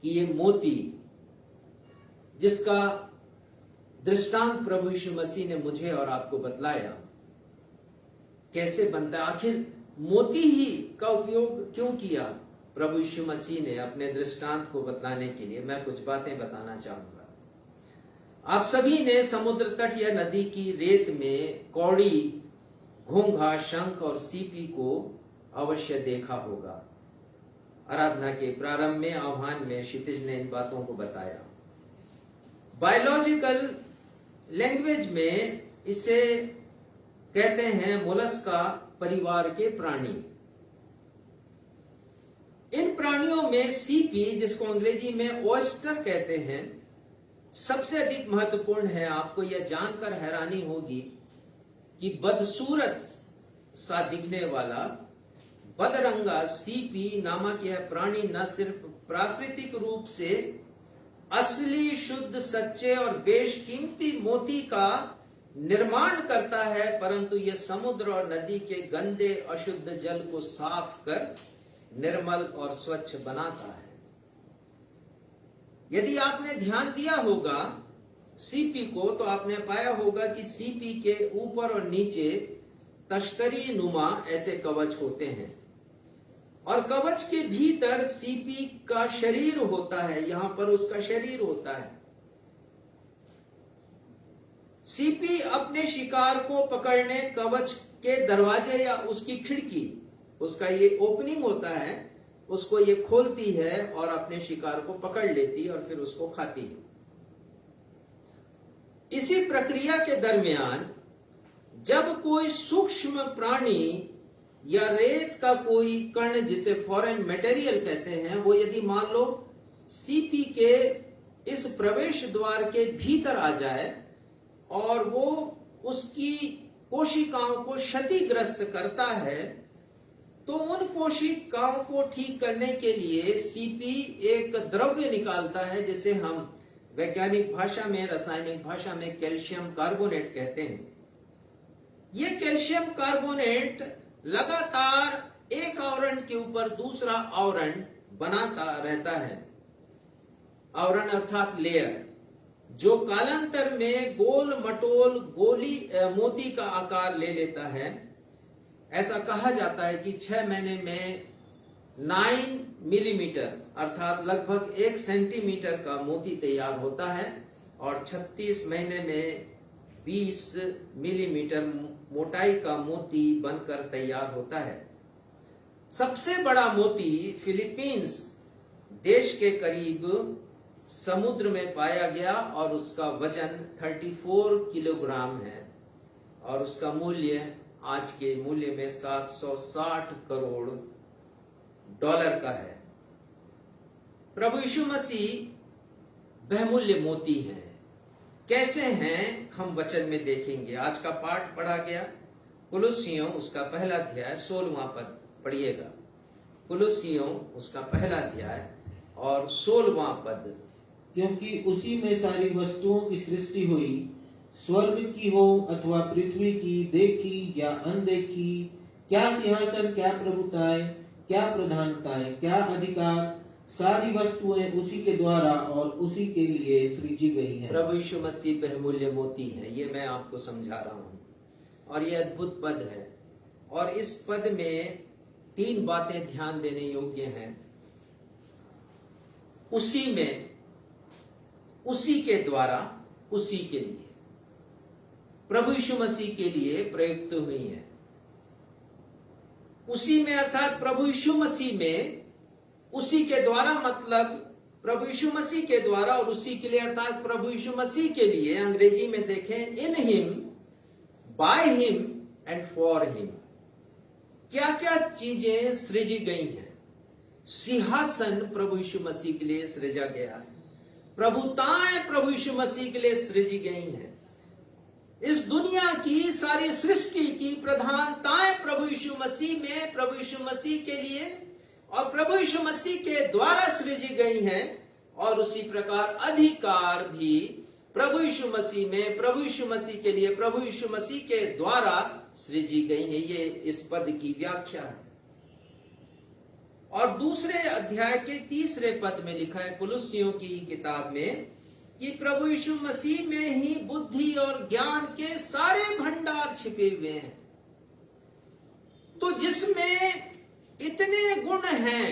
कि ये मोती, जिसका दृष्टांत प्रभु यीशु मसीह ने मुझे और आपको बतलाया, कैसे बनता है? आखिर मोती ही का उपयोग क्यों किया प्रभु यीशु मसीह ने अपने दृष्टांत को बतलाने के लिए? मैं कुछ बातें बताना चाहूंगा। आप सभी ने समुद्र तट या नदी की रेत में कौड़ी, घोंघा, शंख और सीपी को अवश्य देखा होगा। आराधना के प्रारंभ में आह्वान में क्षितिज ने इन बातों को बताया। बायोलॉजिकल लैंग्वेज में इसे कहते हैं मोलस्का परिवार के प्राणी। इन प्राणियों में सीपी, जिसको अंग्रेजी में ऑयस्टर कहते हैं, सबसे अधिक महत्वपूर्ण है। आपको यह जानकर हैरानी होगी कि बदसूरत सा दिखने वाला बदरंगा सीपी नामक यह प्राणी न सिर्फ प्राकृतिक रूप से असली, शुद्ध, सच्चे और बेशकीमती मोती का निर्माण करता है, परंतु यह समुद्र और नदी के गंदे, अशुद्ध जल को साफ कर निर्मल और स्वच्छ बनाता है। यदि आपने ध्यान दिया होगा सीपी को, तो आपने पाया होगा कि सीपी के ऊपर और नीचे तश्तरी नुमा ऐसे कवच होते हैं, और कवच के भीतर सीपी का शरीर होता है। यहां पर उसका शरीर होता है। सीपी अपने शिकार को पकड़ने कवच के दरवाजे या उसकी खिड़की, उसका ये ओपनिंग होता है, उसको ये खोलती है और अपने शिकार को पकड़ लेती है और फिर उसको खाती है। इसी प्रक्रिया के दरमियान जब कोई सूक्ष्म प्राणी या रेत का कोई कण, जिसे फॉरेन मटेरियल कहते हैं, वो यदि मान लो सीपी के इस प्रवेश द्वार के भीतर आ जाए और वो उसकी कोशिकाओं को क्षतिग्रस्त करता है, तो उन कोशिकाओं को ठीक करने के लिए सीपी एक द्रव्य निकालता है, जिसे हम वैज्ञानिक भाषा में, रासायनिक भाषा में कैल्शियम कार्बोनेट कहते हैं। ये कैल्शियम कार्बोनेट लगातार एक आवरण के ऊपर दूसरा आवरण बनाता रहता है। आवरण अर्थात लेयर, जो कालांतर में गोल मटोल मोती का आकार ले लेता है। ऐसा कहा जाता है कि 6 महीने में 9 मिलीमीटर अर्थात लगभग 1 सेंटीमीटर का मोती तैयार होता है, और 36 महीने में 20 मिलीमीटर मोटाई का मोती बनकर तैयार होता है। सबसे बड़ा मोती फिलीपींस देश के करीब समुद्र में पाया गया, और उसका वजन 34 किलोग्राम है, और उसका मूल्य आज के मूल्य में 760 करोड़ डॉलर का है। प्रभु यीशु मसीह बहुमूल्य मोती हैं। कैसे हैं हम वचन में देखेंगे। आज का पाठ पढ़ा गया कुलुस्सियों उसका पहला अध्याय 16वां पद पढ़िएगा। कुलुस्सियों उसका पहला अध्याय और 16वां पद। क्योंकि उसी में सारी वस्तुओं की सृष्टि हुई, स्वर्ग की हो अथवा पृथ्वी की, देखी या अनदेखी, क्या सिंहासन, क्या प्रभुताएं, क्या प्रधानताएं, क्या अधिकार, सारी वस्तुएं उसी के द्वारा और उसी के लिए सृजी गई हैं। प्रभु यीशु मसीह बहुमूल्य मोती है, ये मैं आपको समझा रहा हूं, और ये अद्भुत पद है। और इस पद में 3 बातें ध्यान देने योग्य हैं। उसी में, उसी के द्वारा, उसी के लिए, प्रभु यीशु मसीह के लिए प्रयुक्त हुई है। उसी में अर्थात प्रभु यीशु मसीह में, उसी के द्वारा मतलब प्रभु यीशु मसीह के द्वारा, और उसी के लिए अर्थात प्रभु यीशु मसीह के लिए। अंग्रेजी में देखें, in him, by him and for him. क्या क्या चीजें सृजी गई हैं। सिंहासन प्रभु यीशु मसीह के लिए सृजा गया है। प्रभुताएं प्रभु यीशु मसीह के लिए सृजी गई हैं। इस दुनिया की सारी सृष्टि की प्रधानताएं प्रभु यीशु मसीह में, प्रभु यीशु मसीह के लिए और प्रभु यीशु मसीह के द्वारा सृजी गई हैं, और उसी प्रकार अधिकार भी प्रभु यीशु मसीह में, प्रभु यीशु मसीह के लिए, प्रभु यीशु मसीह के द्वारा सृजी गई है। ये इस पद की व्याख्या है। और दूसरे अध्याय के 3 पद में लिखा है कुलुस्सियों की किताब में कि प्रभु यीशु मसीह में ही बुद्धि और ज्ञान के सारे भंडार छिपे हुए हैं। तो जिसमें इतने गुण हैं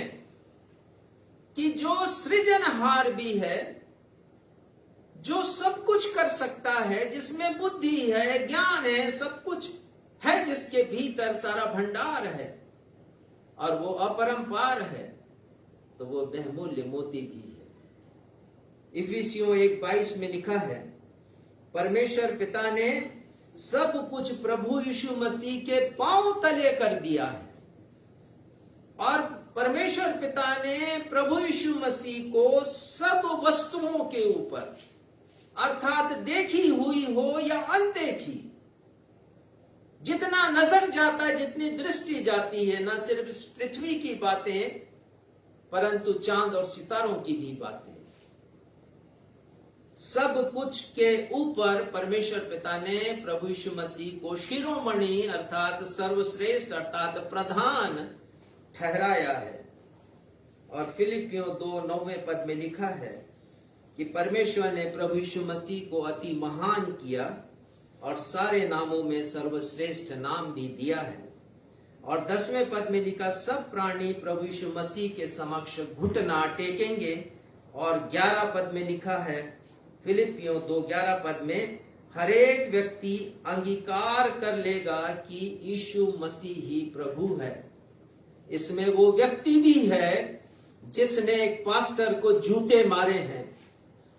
कि जो सृजनहार भी है, जो सब कुछ कर सकता है, जिसमें बुद्धि है, ज्ञान है, सब कुछ है, जिसके भीतर सारा भंडार है और वो अपरंपार है, तो वो बहुमूल्य मोती भी है। इफिसियों 1:22 में लिखा है, परमेश्वर पिता ने सब कुछ प्रभु यीशु मसीह के पांव तले कर दिया है। और परमेश्वर पिता ने प्रभु यीशु मसीह को सब वस्तुओं के ऊपर, अर्थात देखी हुई हो या अनदेखी, जितना नजर जाता है, जितनी दृष्टि जाती है, न सिर्फ इस पृथ्वी की बातें परंतु चांद और सितारों की भी बातें, सब कुछ के ऊपर परमेश्वर पिता ने प्रभु यीशु मसीह को शिरोमणि अर्थात सर्वश्रेष्ठ अर्थात प्रधान ठहराया है। और फिलिपियों 2:9 पद में लिखा है कि परमेश्वर ने प्रभु यीशु मसीह को अति महान किया और सारे नामों में सर्वश्रेष्ठ नाम भी दिया है। और 10वें पद में लिखा, सब प्राणी प्रभु यीशु मसीह के समक्ष घुटना टेकेंगे। और 11 पद में लिखा है फिलिपियों 2:11 पद में, हर एक व्यक्ति अंगीकार कर लेगा कि यीशु मसीह ही प्रभु है। इसमें वो व्यक्ति भी है जिसने एक पास्टर को जूते मारे हैं,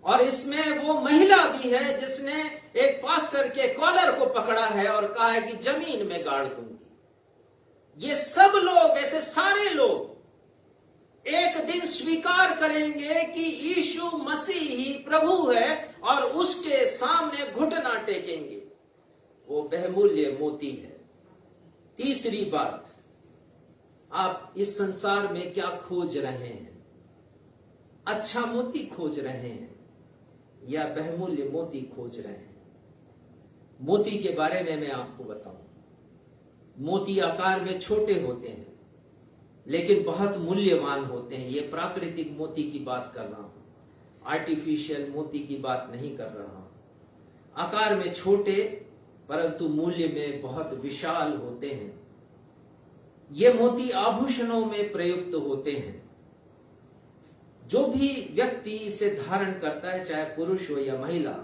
और इसमें वो महिला भी है जिसने एक पास्टर के कॉलर को पकड़ा है और कहा है कि जमीन में गाड़ दूंगी। ये सब लोग, ऐसे सारे लोग एक दिन स्वीकार करेंगे कि यीशु मसीह ही प्रभु है और उसके सामने घुटना टेकेंगे। वो बहुमूल्य मोती है। तीसरी बात, आप इस संसार में क्या खोज रहे हैं? अच्छा मोती खोज रहे हैं या बहुमूल्य मोती खोज रहे हैं? मोती के बारे में मैं आपको बताऊं। मोती आकार में छोटे होते हैं लेकिन बहुत मूल्यवान होते हैं। ये प्राकृतिक मोती की बात कर रहा हूं, आर्टिफिशियल मोती की बात नहीं कर रहा हूं। आकार में छोटे परंतु मूल्य में बहुत विशाल होते हैं। ये मोती आभूषणों में प्रयुक्त होते हैं। जो भी व्यक्ति इसे धारण करता है, चाहे पुरुष हो या महिला,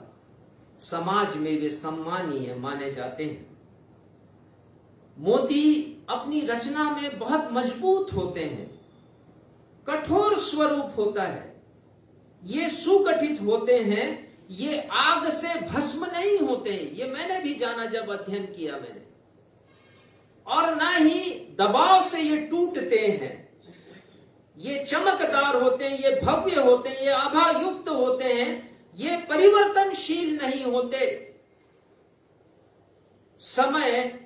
समाज में वे सम्मानीय माने जाते हैं। मोती अपनी रचना में बहुत मजबूत होते हैं, कठोर स्वरूप होता है, ये सुगठित होते हैं, ये आग से भस्म नहीं होते। ये मैंने भी जाना जब अध्ययन किया मैंने। और ना ही दबाव से ये टूटते हैं। ये चमकदार होते हैं, ये भव्य होते हैं, ये आभा युक्त होते हैं, ये परिवर्तनशील नहीं होते। समय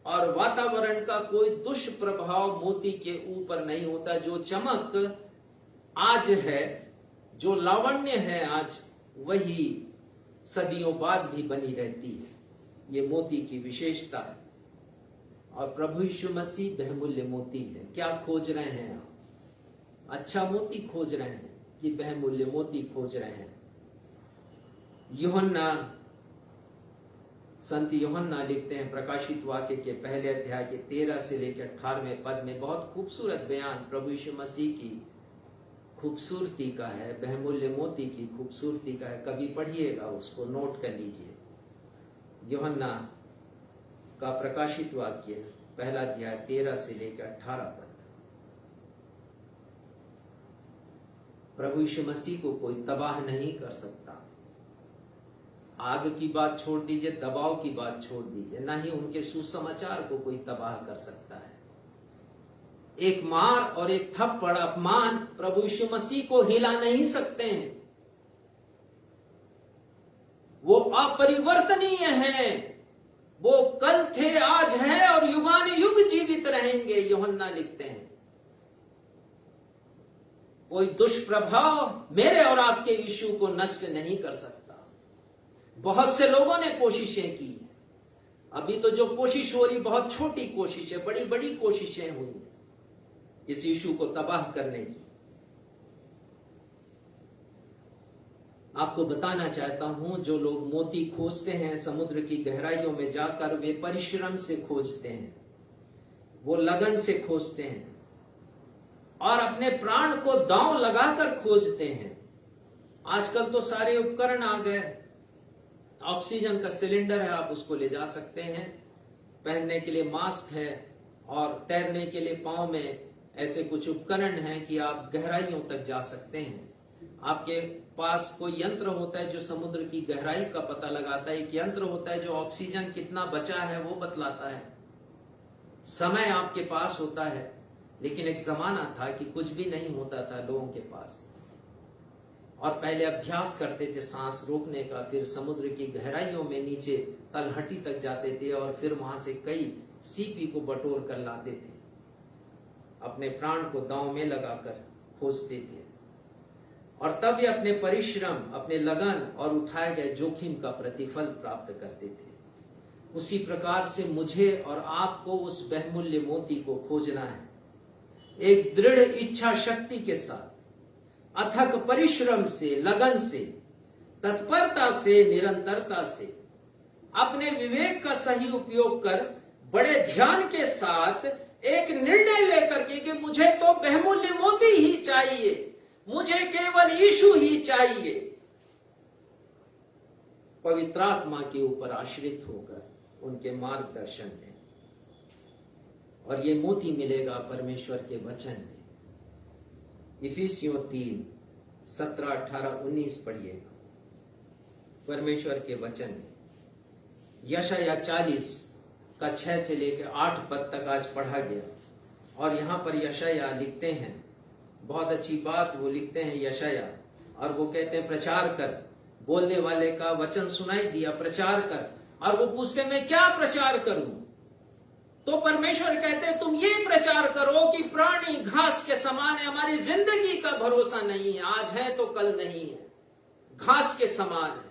और वातावरण का कोई दुष्प्रभाव मोती के ऊपर नहीं होता। जो चमक आज है, जो लावण्य है आज, वही सदियों बाद भी बनी रहती है। ये मोती की विशेषता है। और प्रभु यीशु मसीह बहुमूल्य मोती है। क्या खोज रहे हैं आप? अच्छा मोती खोज रहे हैं कि बहुमूल्य मोती खोज रहे हैं? यूहन्ना, संत यूहन्ना लिखते हैं प्रकाशित वाक्य के पहले अध्याय के 13 से लेकर 18वें पद में बहुत खूबसूरत बयान प्रभु यीशु मसीह की खूबसूरती का है, बहुमूल्य मोती की खूबसूरती का है। कभी पढ़िएगा, उसको नोट कर लीजिए। यूहन्ना का प्रकाशित वाक्य पहला अध्याय 13 से लेकर 18 पद। प्रभु यीशु मसीह को कोई तबाह नहीं कर सकता। आग की बात छोड़ दीजिए, दबाव की बात छोड़ दीजिए, ना ही उनके सुसमाचार को कोई तबाह कर सकता है। एक मार और एक थप्पड़, अपमान प्रभु यीशु मसीह को हिला नहीं सकते हैं। वो अपरिवर्तनीय हैं। वो कल थे, आज है और युगानुयुग जीवित रहेंगे। यूहन्ना लिखते हैं कोई दुष्प्रभाव मेरे और आपके यीशु को नष्ट नहीं कर सकता। बहुत से लोगों ने कोशिशें की, अभी तो जो कोशिश हो रही बहुत छोटी कोशिश है, बड़ी बड़ी कोशिशें हुई हैं इस यीशु को तबाह करने की। आपको बताना चाहता हूं, जो लोग मोती खोजते हैं समुद्र की गहराइयों में जाकर, वे परिश्रम से खोजते हैं, वो लगन से खोजते हैं और अपने प्राण को दांव लगाकर खोजते हैं। आजकल तो सारे उपकरण आ गए, ऑक्सीजन का सिलेंडर है, आप उसको ले जा सकते हैं, पहनने के लिए मास्क है और तैरने के लिए पांव में ऐसे कुछ उपकरण हैं कि आप गहराइयों तक जा सकते हैं। आपके पास कोई यंत्र होता है जो समुद्र की गहराई का पता लगाता है, एक यंत्र होता है जो ऑक्सीजन कितना बचा है वो बतलाता है। समय आपके पास होता है, लेकिन एक जमाना था कि कुछ भी नहीं होता था लोगों के पास, और पहले अभ्यास करते थे सांस रोकने का, फिर समुद्र की गहराइयों में नीचे तलहटी तक जाते थे और फिर वहां से कई सीपी को बटोर कर लाते थे, अपने प्राण को दांव में लगाकर खोजते थे, और तब ये अपने परिश्रम, अपने लगन और उठाए गए जोखिम का प्रतिफल प्राप्त करते थे। उसी प्रकार से मुझे और आपको उस बहुमूल्य मोती को खोजना है, एक दृढ़ इच्छा शक्ति के साथ, अथक परिश्रम से, लगन से, तत्परता से, निरंतरता से, अपने विवेक का सही उपयोग कर, बड़े ध्यान के साथ एक निर्णय लेकर के कि मुझे तो बहुमूल्य मोती ही चाहिए, मुझे केवल यीशु ही चाहिए, पवित्र आत्मा के ऊपर आश्रित होकर उनके मार्गदर्शन में। और ये मोती मिलेगा परमेश्वर के वचन में। इफिसियों 3:17-18-19 पढ़िएगा परमेश्वर के वचन में। यशाया 40:6 से लेकर 8 पद तक आज पढ़ा गया, और यहां पर यशाया लिखते हैं, बहुत अच्छी बात वो लिखते हैं यशाया, और वो कहते हैं प्रचार कर। बोलने वाले का वचन सुनाई दिया, प्रचार कर, और वो पूछते मैं क्या प्रचार करूं? तो परमेश्वर कहते हैं तुम ये प्रचार करो कि प्राणी घास के समान है, हमारी जिंदगी का भरोसा नहीं है, आज है तो कल नहीं है, घास के समान है।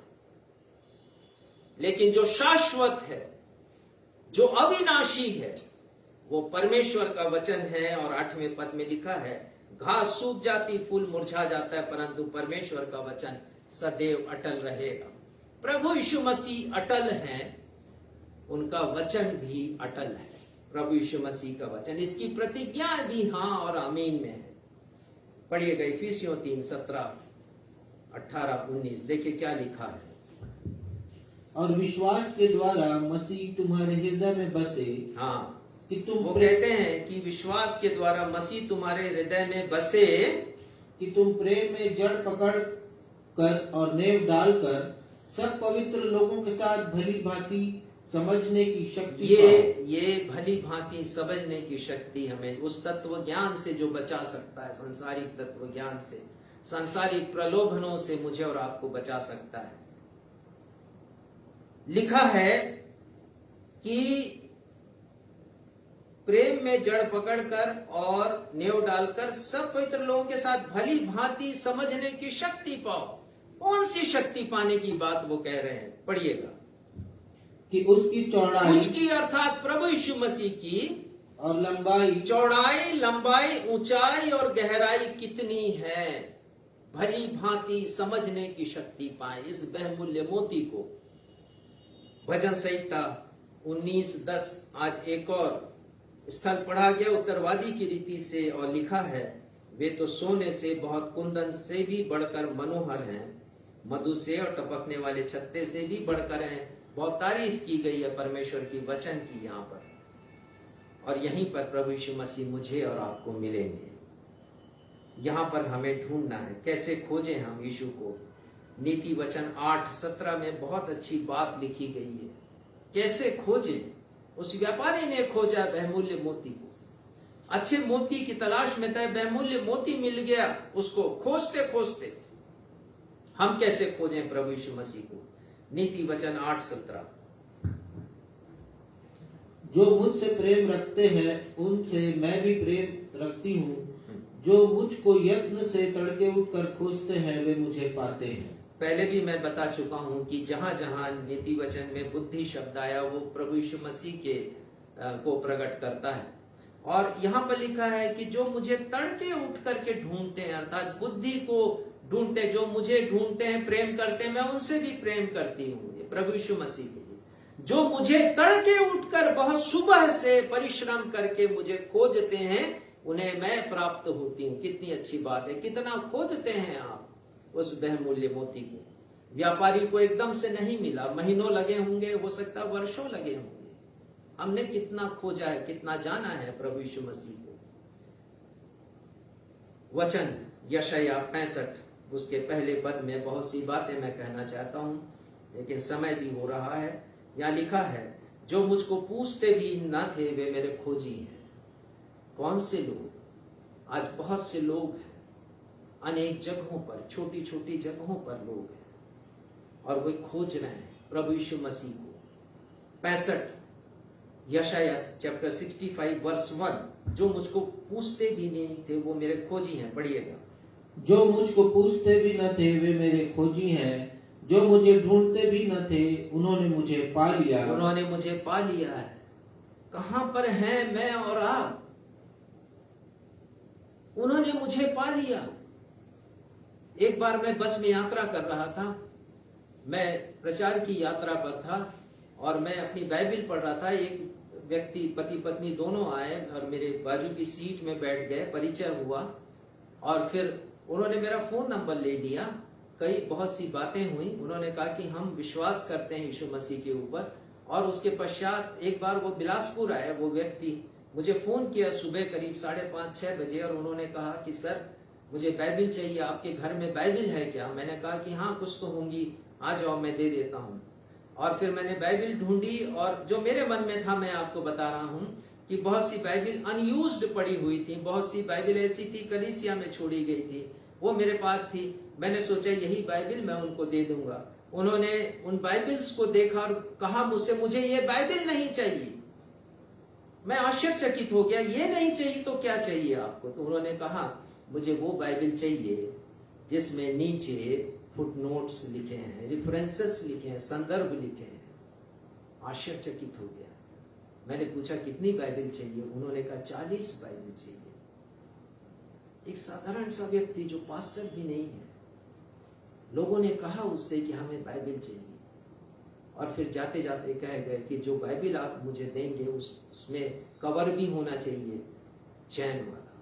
लेकिन जो शाश्वत है, जो अविनाशी है, वो परमेश्वर का वचन है। और 8वें पद में लिखा है, घास सूख जाती, फूल मुरझा जाता है, परंतु परमेश्वर का वचन सदैव अटल रहेगा। प्रभु यीशु मसीह अटल हैं, उनका वचन भी अटल है। प्रभु यीशु मसीह का वचन, इसकी प्रतिज्ञा भी हां और आमीन में है। पढ़िएगा इफिसियों 3:17-18-19, देखिए क्या लिखा है। और विश्वास के द्वारा मसीह तुम्हारे हृदय में बसे। हाँ, कि तुम वो कहते हैं कि विश्वास के द्वारा मसीह तुम्हारे हृदय में बसे, कि तुम प्रेम में जड़ पकड़ कर और नेव डालकर सब पवित्र लोगों के साथ भली भांति समझने की शक्ति ये भली भांति समझने की शक्ति हमें उस तत्व ज्ञान से जो बचा सकता है, सांसारिक तत्व ज्ञान से, सांसारिक प्रलोभनों से मुझे और आपको बचा सकता है। लिखा है कि प्रेम में जड़ पकड़कर और नेव डालकर सब पवित्र लोगों के साथ भली भांति समझने की शक्ति पाओ। कौन सी शक्ति पाने की बात वो कह रहे हैं? पढ़िएगा। कि उसकी चौड़ाई, उसकी अर्थात प्रभु यीशु मसीह की, और लंबाई, चौड़ाई, लंबाई, ऊंचाई और गहराई कितनी है, भली भांति समझने की शक्ति पाए। इस बहुमूल्य मोती को भजन संहिता 19:10 आज एक और स्थल पढ़ा गया उत्तरवादी की रीति से, और लिखा है, वे तो सोने से बहुत कुंदन से भी बढ़कर मनोहर हैं, मधु से और टपकने वाले छत्ते से भी बढ़कर हैं। बहुत तारीफ की गई है परमेश्वर की वचन की यहाँ पर, और यहीं पर प्रभु यीशु मसीह मुझे और आपको मिलेंगे। यहाँ पर हमें ढूंढना है, कैसे खोजें हम यीशु को। नीति वचन 8:17 में बहुत अच्छी बात लिखी गई है, कैसे खोजें। उस व्यापारी ने खोजा बहुमूल्य मोती को, अच्छे मोती की तलाश में था, बहुमूल्य मोती मिल गया उसको खोजते खोजते। हम कैसे खोजें प्रभु यीशु मसीह को? नीति वचन 8:17, जो मुझसे प्रेम रखते हैं उनसे मैं भी प्रेम रखती हूँ, जो मुझको यत्न से तड़के उठकर खोजते हैं वे मुझे पाते हैं। पहले भी मैं बता चुका हूं कि जहां जहां नीति वचन में बुद्धि शब्द आया वो प्रभु यीशु मसीह के को प्रकट करता है। और यहाँ पर लिखा है कि जो मुझे तड़के उठ करके ढूंढते हैं, अर्थात बुद्धि को ढूंढते, जो मुझे ढूंढते हैं, प्रेम करते हैं, मैं उनसे भी प्रेम करती हूँ। प्रभु यीशु मसीह के लिए जो मुझे तड़के उठकर बहुत सुबह से परिश्रम करके मुझे खोजते हैं उन्हें मैं प्राप्त होती हूँ। कितनी अच्छी बात है। कितना खोजते हैं आप उस बहुमूल्य मोती को। व्यापारी को एकदम से नहीं मिला, महीनों लगे होंगे, हो सकता है वर्षों लगे होंगे। हमने कितना खोजा है, कितना जाना है प्रभु यीशु मसीह को। वचन यशायाह 65 उसके पहले पद में बहुत सी बातें मैं कहना चाहता हूं, लेकिन समय भी हो रहा है। यहां लिखा है, जो मुझको पूछते भी न थे वे मेरे खोजी हैं। कौन से लोग? आज बहुत से लोग हैं, अनेक जगहों पर, छोटी छोटी जगहों पर लोग हैं और वे खोज रहे हैं प्रभु यीशु मसीह को। 65 यशायाह चैप्टर 65 वर्स 1, जो मुझको पूछते भी नहीं थे वो मेरे खोजी हैं। पढ़िएगा। जो मुझको पूछते भी न थे वे मेरे खोजी हैं, जो मुझे ढूंढते भी न थे उन्होंने मुझे पा लिया। उन्होंने मुझे पा लिया है। कहां पर हैं मैं और आप? उन्होंने मुझे पा लिया। एक बार मैं बस में यात्रा कर रहा था, मैं प्रचार की यात्रा पर था और मैं अपनी बाइबिल पढ़ रहा था। एक व्यक्ति, पति पत्नी दोनों आए और मेरे बाजू की सीट में बैठ गए, परिचय हुआ और फिर उन्होंने मेरा फोन नंबर ले लिया। कई बहुत सी बातें हुई। उन्होंने कहा कि हम विश्वास करते हैं यीशु मसीह के ऊपर। और उसके पश्चात एक बार वो बिलासपुर आए, वो व्यक्ति मुझे फोन किया सुबह करीब 5:30-6 बजे और उन्होंने कहा कि सर मुझे बाइबिल चाहिए, आपके घर में बाइबिल है क्या? मैंने कहा कि हाँ कुछ तो होंगी, आ जाओ मैं दे देता हूँ। और फिर मैंने बाइबिल ढूंढी और जो मेरे मन में था मैं आपको बता रहा हूँ कि बहुत सी बाइबिल अनयूज्ड पड़ी हुई थी, बहुत सी बाइबिल ऐसी थी कलीसिया में छोड़ी गई थी, वो मेरे पास थी। मैंने सोचा यही बाइबिल मैं उनको दे दूंगा। उन्होंने उन बाइबिल्स को देखा और कहा मुझसे, मुझे ये बाइबिल नहीं चाहिए। मैं आश्चर्यचकित हो गया, ये नहीं चाहिए तो क्या चाहिए आपको? तो उन्होंने कहा मुझे वो बाइबिल चाहिए जिसमें नीचे फुटनोट्स लिखे हैं, रेफरेंसेस लिखे हैं, संदर्भ लिखे हैं। आश्चर्यचकित हो गया। मैंने पूछा कितनी बाइबिल चाहिए? उन्होंने कहा 40 बाइबिल चाहिए। एक साधारण सा व्यक्ति जो पास्टर भी नहीं है, लोगों ने कहा उससे कि हमें बाइबिल चाहिए। और फिर जाते जाते कह गए कि जो बाइबिल आप मुझे देंगे उसमें कवर भी होना चाहिए चैन वाला।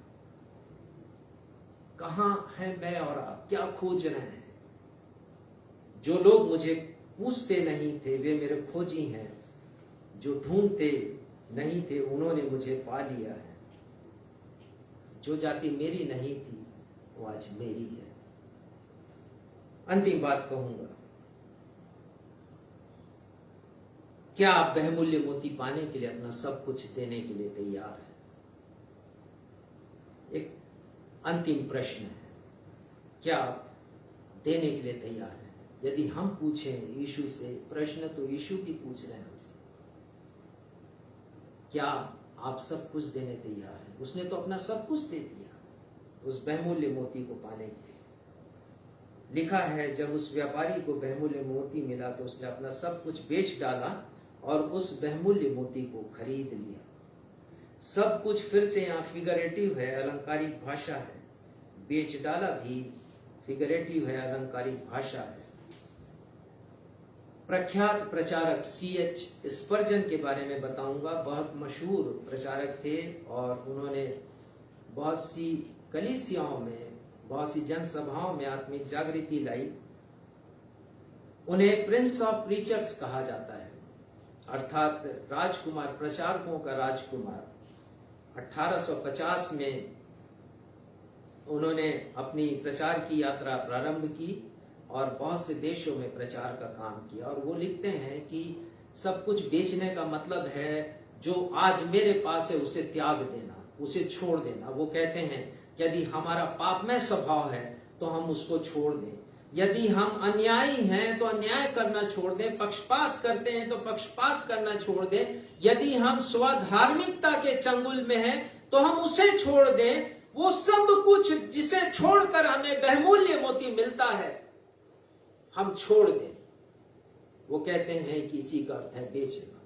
कहां है मैं और आप? क्या खोज रहे हैं? जो लोग मुझे पूछते नहीं थे वे मेरे खोजी हैं, जो ढूंढते नहीं थे उन्होंने मुझे पा लिया है। जो जाति मेरी नहीं थी वो आज मेरी है। अंतिम बात कहूंगा, क्या आप बहुमूल्य मोती पाने के लिए अपना सब कुछ देने के लिए तैयार हैं? एक अंतिम प्रश्न है, क्या आप देने के लिए तैयार हैं? यदि हम पूछें यीशु से प्रश्न तो यीशु भी पूछ रहे हैं हमसे, क्या आप सब कुछ देने तैयार हैं? उसने तो अपना सब कुछ दे दिया उस बहुमूल्य मोती को पाने के लिए। लिखा है जब उस व्यापारी को बहुमूल्य मोती मिला तो उसने अपना सब कुछ बेच डाला और उस बहुमूल्य मोती को खरीद लिया। सब कुछ फिर से यहाँ फिगरेटिव है, अलंकारिक भाषा है। बेच डाला भी फिगरेटिव है, अलंकारिक भाषा है। प्रख्यात प्रचारक C.H. स्पर्जन के बारे में बताऊंगा। बहुत मशहूर प्रचारक थे और उन्होंने बहुत सी कलीसियाओं में, बहुत सी जनसभाओं में आत्मिक जागृति लाई। उन्हें प्रिंस ऑफ प्रीचर्स कहा जाता है, अर्थात राजकुमार, प्रचारकों का राजकुमार। 1850 में उन्होंने अपनी प्रचार की यात्रा प्रारंभ की और बहुत से देशों में प्रचार का काम किया। और वो लिखते हैं कि सब कुछ बेचने का मतलब है जो आज मेरे पास है उसे त्याग देना, उसे छोड़ देना। वो कहते हैं यदि हमारा पापमय स्वभाव है तो हम उसको छोड़ दें, यदि हम अन्यायी हैं तो अन्याय करना छोड़ दें, पक्षपात करते हैं तो पक्षपात करना छोड़ दें, यदि हम स्वधार्मिकता के चंगुल में हैं तो हम उसे छोड़ दें वो सब कुछ जिसे छोड़कर हमें बहुमूल्य मोती मिलता है, हम छोड़ दें। वो कहते हैं कि इसी का अर्थ है बेचना।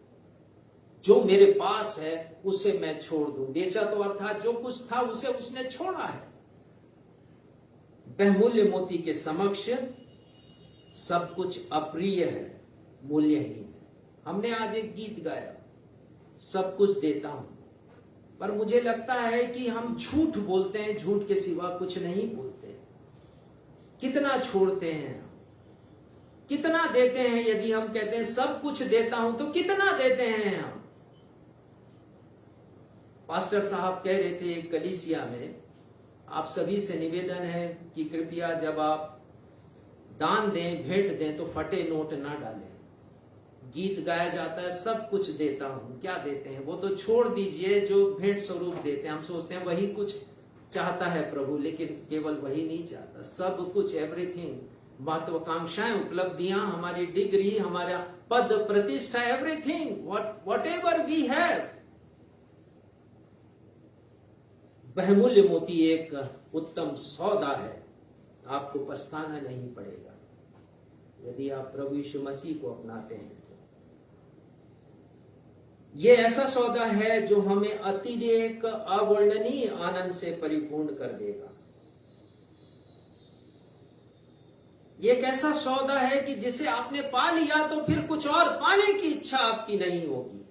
जो मेरे पास है उसे मैं छोड़ दूं। बेचा तो अर्थात जो कुछ था उसे उसने छोड़ा है। बहुमूल्य मोती के समक्ष सब कुछ अप्रिय है, मूल्यहीन है। हमने आज एक गीत गाया, सब कुछ देता हूं, पर मुझे लगता है कि हम झूठ बोलते हैं, झूठ के सिवा कुछ नहीं बोलते। कितना छोड़ते हैं, कितना देते हैं? यदि हम कहते हैं सब कुछ देता हूं, तो कितना देते हैं हम? पास्टर साहब कह रहे थे एक कलीसिया में, आप सभी से निवेदन है कि कृपया जब आप दान दें, भेंट दें, तो फटे नोट ना डालें। गीत गाया जाता है सब कुछ देता हूं, क्या देते हैं? वो तो छोड़ दीजिए जो भेंट स्वरूप देते हैं। हम सोचते हैं वही कुछ चाहता है प्रभु, लेकिन केवल वही नहीं चाहता, सब कुछ, एवरीथिंग। महत्वाकांक्षाएं, उपलब्धियां, हमारी डिग्री, हमारा पद प्रतिष्ठा, everything, whatever we have. बहुमूल्य मोती एक उत्तम सौदा है, आपको पछताना नहीं पड़ेगा यदि आप प्रभु यीशु मसीह को अपनाते हैं। ये ऐसा सौदा है जो हमें अतिरेक, अवर्णनीय आनंद से परिपूर्ण कर देगा। ये एक ऐसा सौदा है कि जिसे आपने पा लिया तो फिर कुछ और पाने की इच्छा आपकी नहीं होगी।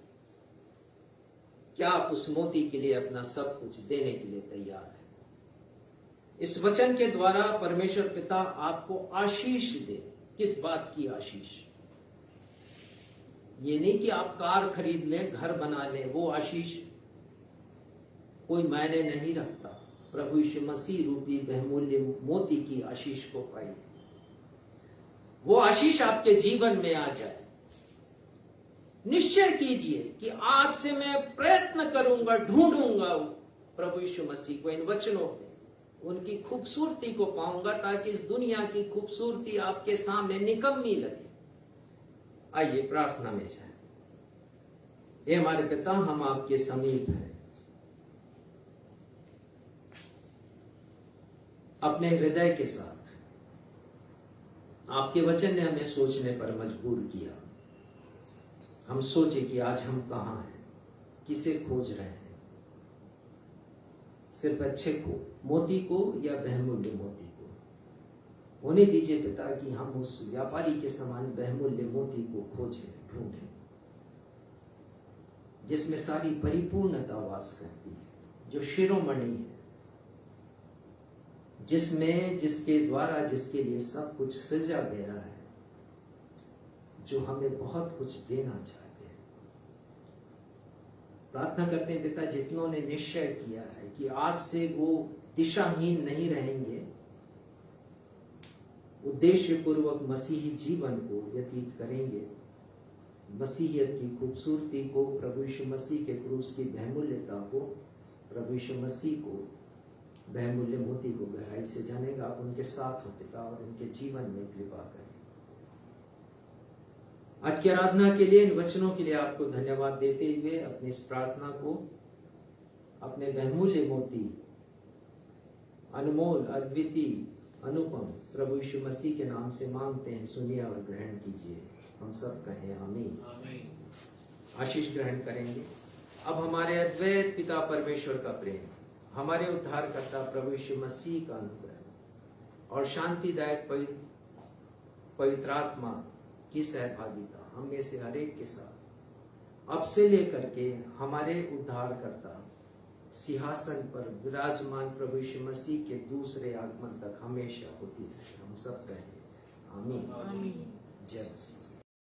क्या आप उस मोती के लिए अपना सब कुछ देने के लिए तैयार हैं? इस वचन के द्वारा परमेश्वर पिता आपको आशीष दे। किस बात की आशीष? ये नहीं कि आप कार खरीद लें, घर बना लें, वो आशीष कोई मायने नहीं रखता। प्रभु यीशु मसीह रूपी बहुमूल्य मोती की आशीष को पाइए। वो आशीष आपके जीवन में आ जाए। निश्चय कीजिए कि आज से मैं प्रयत्न करूंगा, ढूंढूंगा प्रभु यीशु मसीह को इन वचनों में, उनकी खूबसूरती को पाऊंगा, ताकि इस दुनिया की खूबसूरती आपके सामने निकम्मी लगे। आइए प्रार्थना में जाएं। हे हमारे पिता, हम आपके समीप हैं। अपने हृदय के साथ आपके वचन ने हमें सोचने पर मजबूर किया। हम सोचे कि आज हम कहां हैं, किसे खोज रहे हैं? सिर्फ अच्छे को, मोती को, या बहुमूल्य मोती को? होने दीजिए पिता कि हम उस व्यापारी के समान बहुमूल्य मोती को खोजें, ढूंढें, जिसमें सारी परिपूर्णता वास करती है, जो शिरोमणि है, जिसमें, जिसके द्वारा, जिसके लिए सब कुछ सृजा गया है, जो हमें बहुत कुछ देना चाहते हैं। प्रार्थना करते हैं पिता, जितनों ने निश्चय किया है कि आज से वो दिशाहीन नहीं रहेंगे, उद्देश्य पूर्वक मसीही जीवन को व्यतीत करेंगे, मसीहियत की खूबसूरती को, प्रभु यीशु मसीह के क्रूस की बहुमूल्यता को, प्रभु यीशु मसीह को, बहुमूल्य मोती को गहराई से जानेगा, उनके साथ हो पिता, और उनके जीवन में कृपा करें। आज की आराधना के लिए, इन वचनों के लिए आपको धन्यवाद देते हुए अपनी इस प्रार्थना को अपने बहुमूल्य मोती, अनमोल, अद्वितीय, अनुपम प्रभु यीशु मसीह के नाम से मांगते हैं। सुनिए और ग्रहण कीजिए। हम सब कहें आमीन। आशीष ग्रहण करेंगे। अब हमारे अद्वैत पिता परमेश्वर का प्रेम, हमारे उद्धारकर्ता प्रभु यीशु मसीह का अनुग्रह और शांतिदायक पवित्र आत्मा की सहभागिता हम में से हर एक के साथ अब से लेकर के हमारे उद्धारकर्ता सिंहासन पर विराजमान प्रभु यीशु मसीह के दूसरे आगमन तक हमेशा होती है। हम सब कहें आमीन। जय मसीह।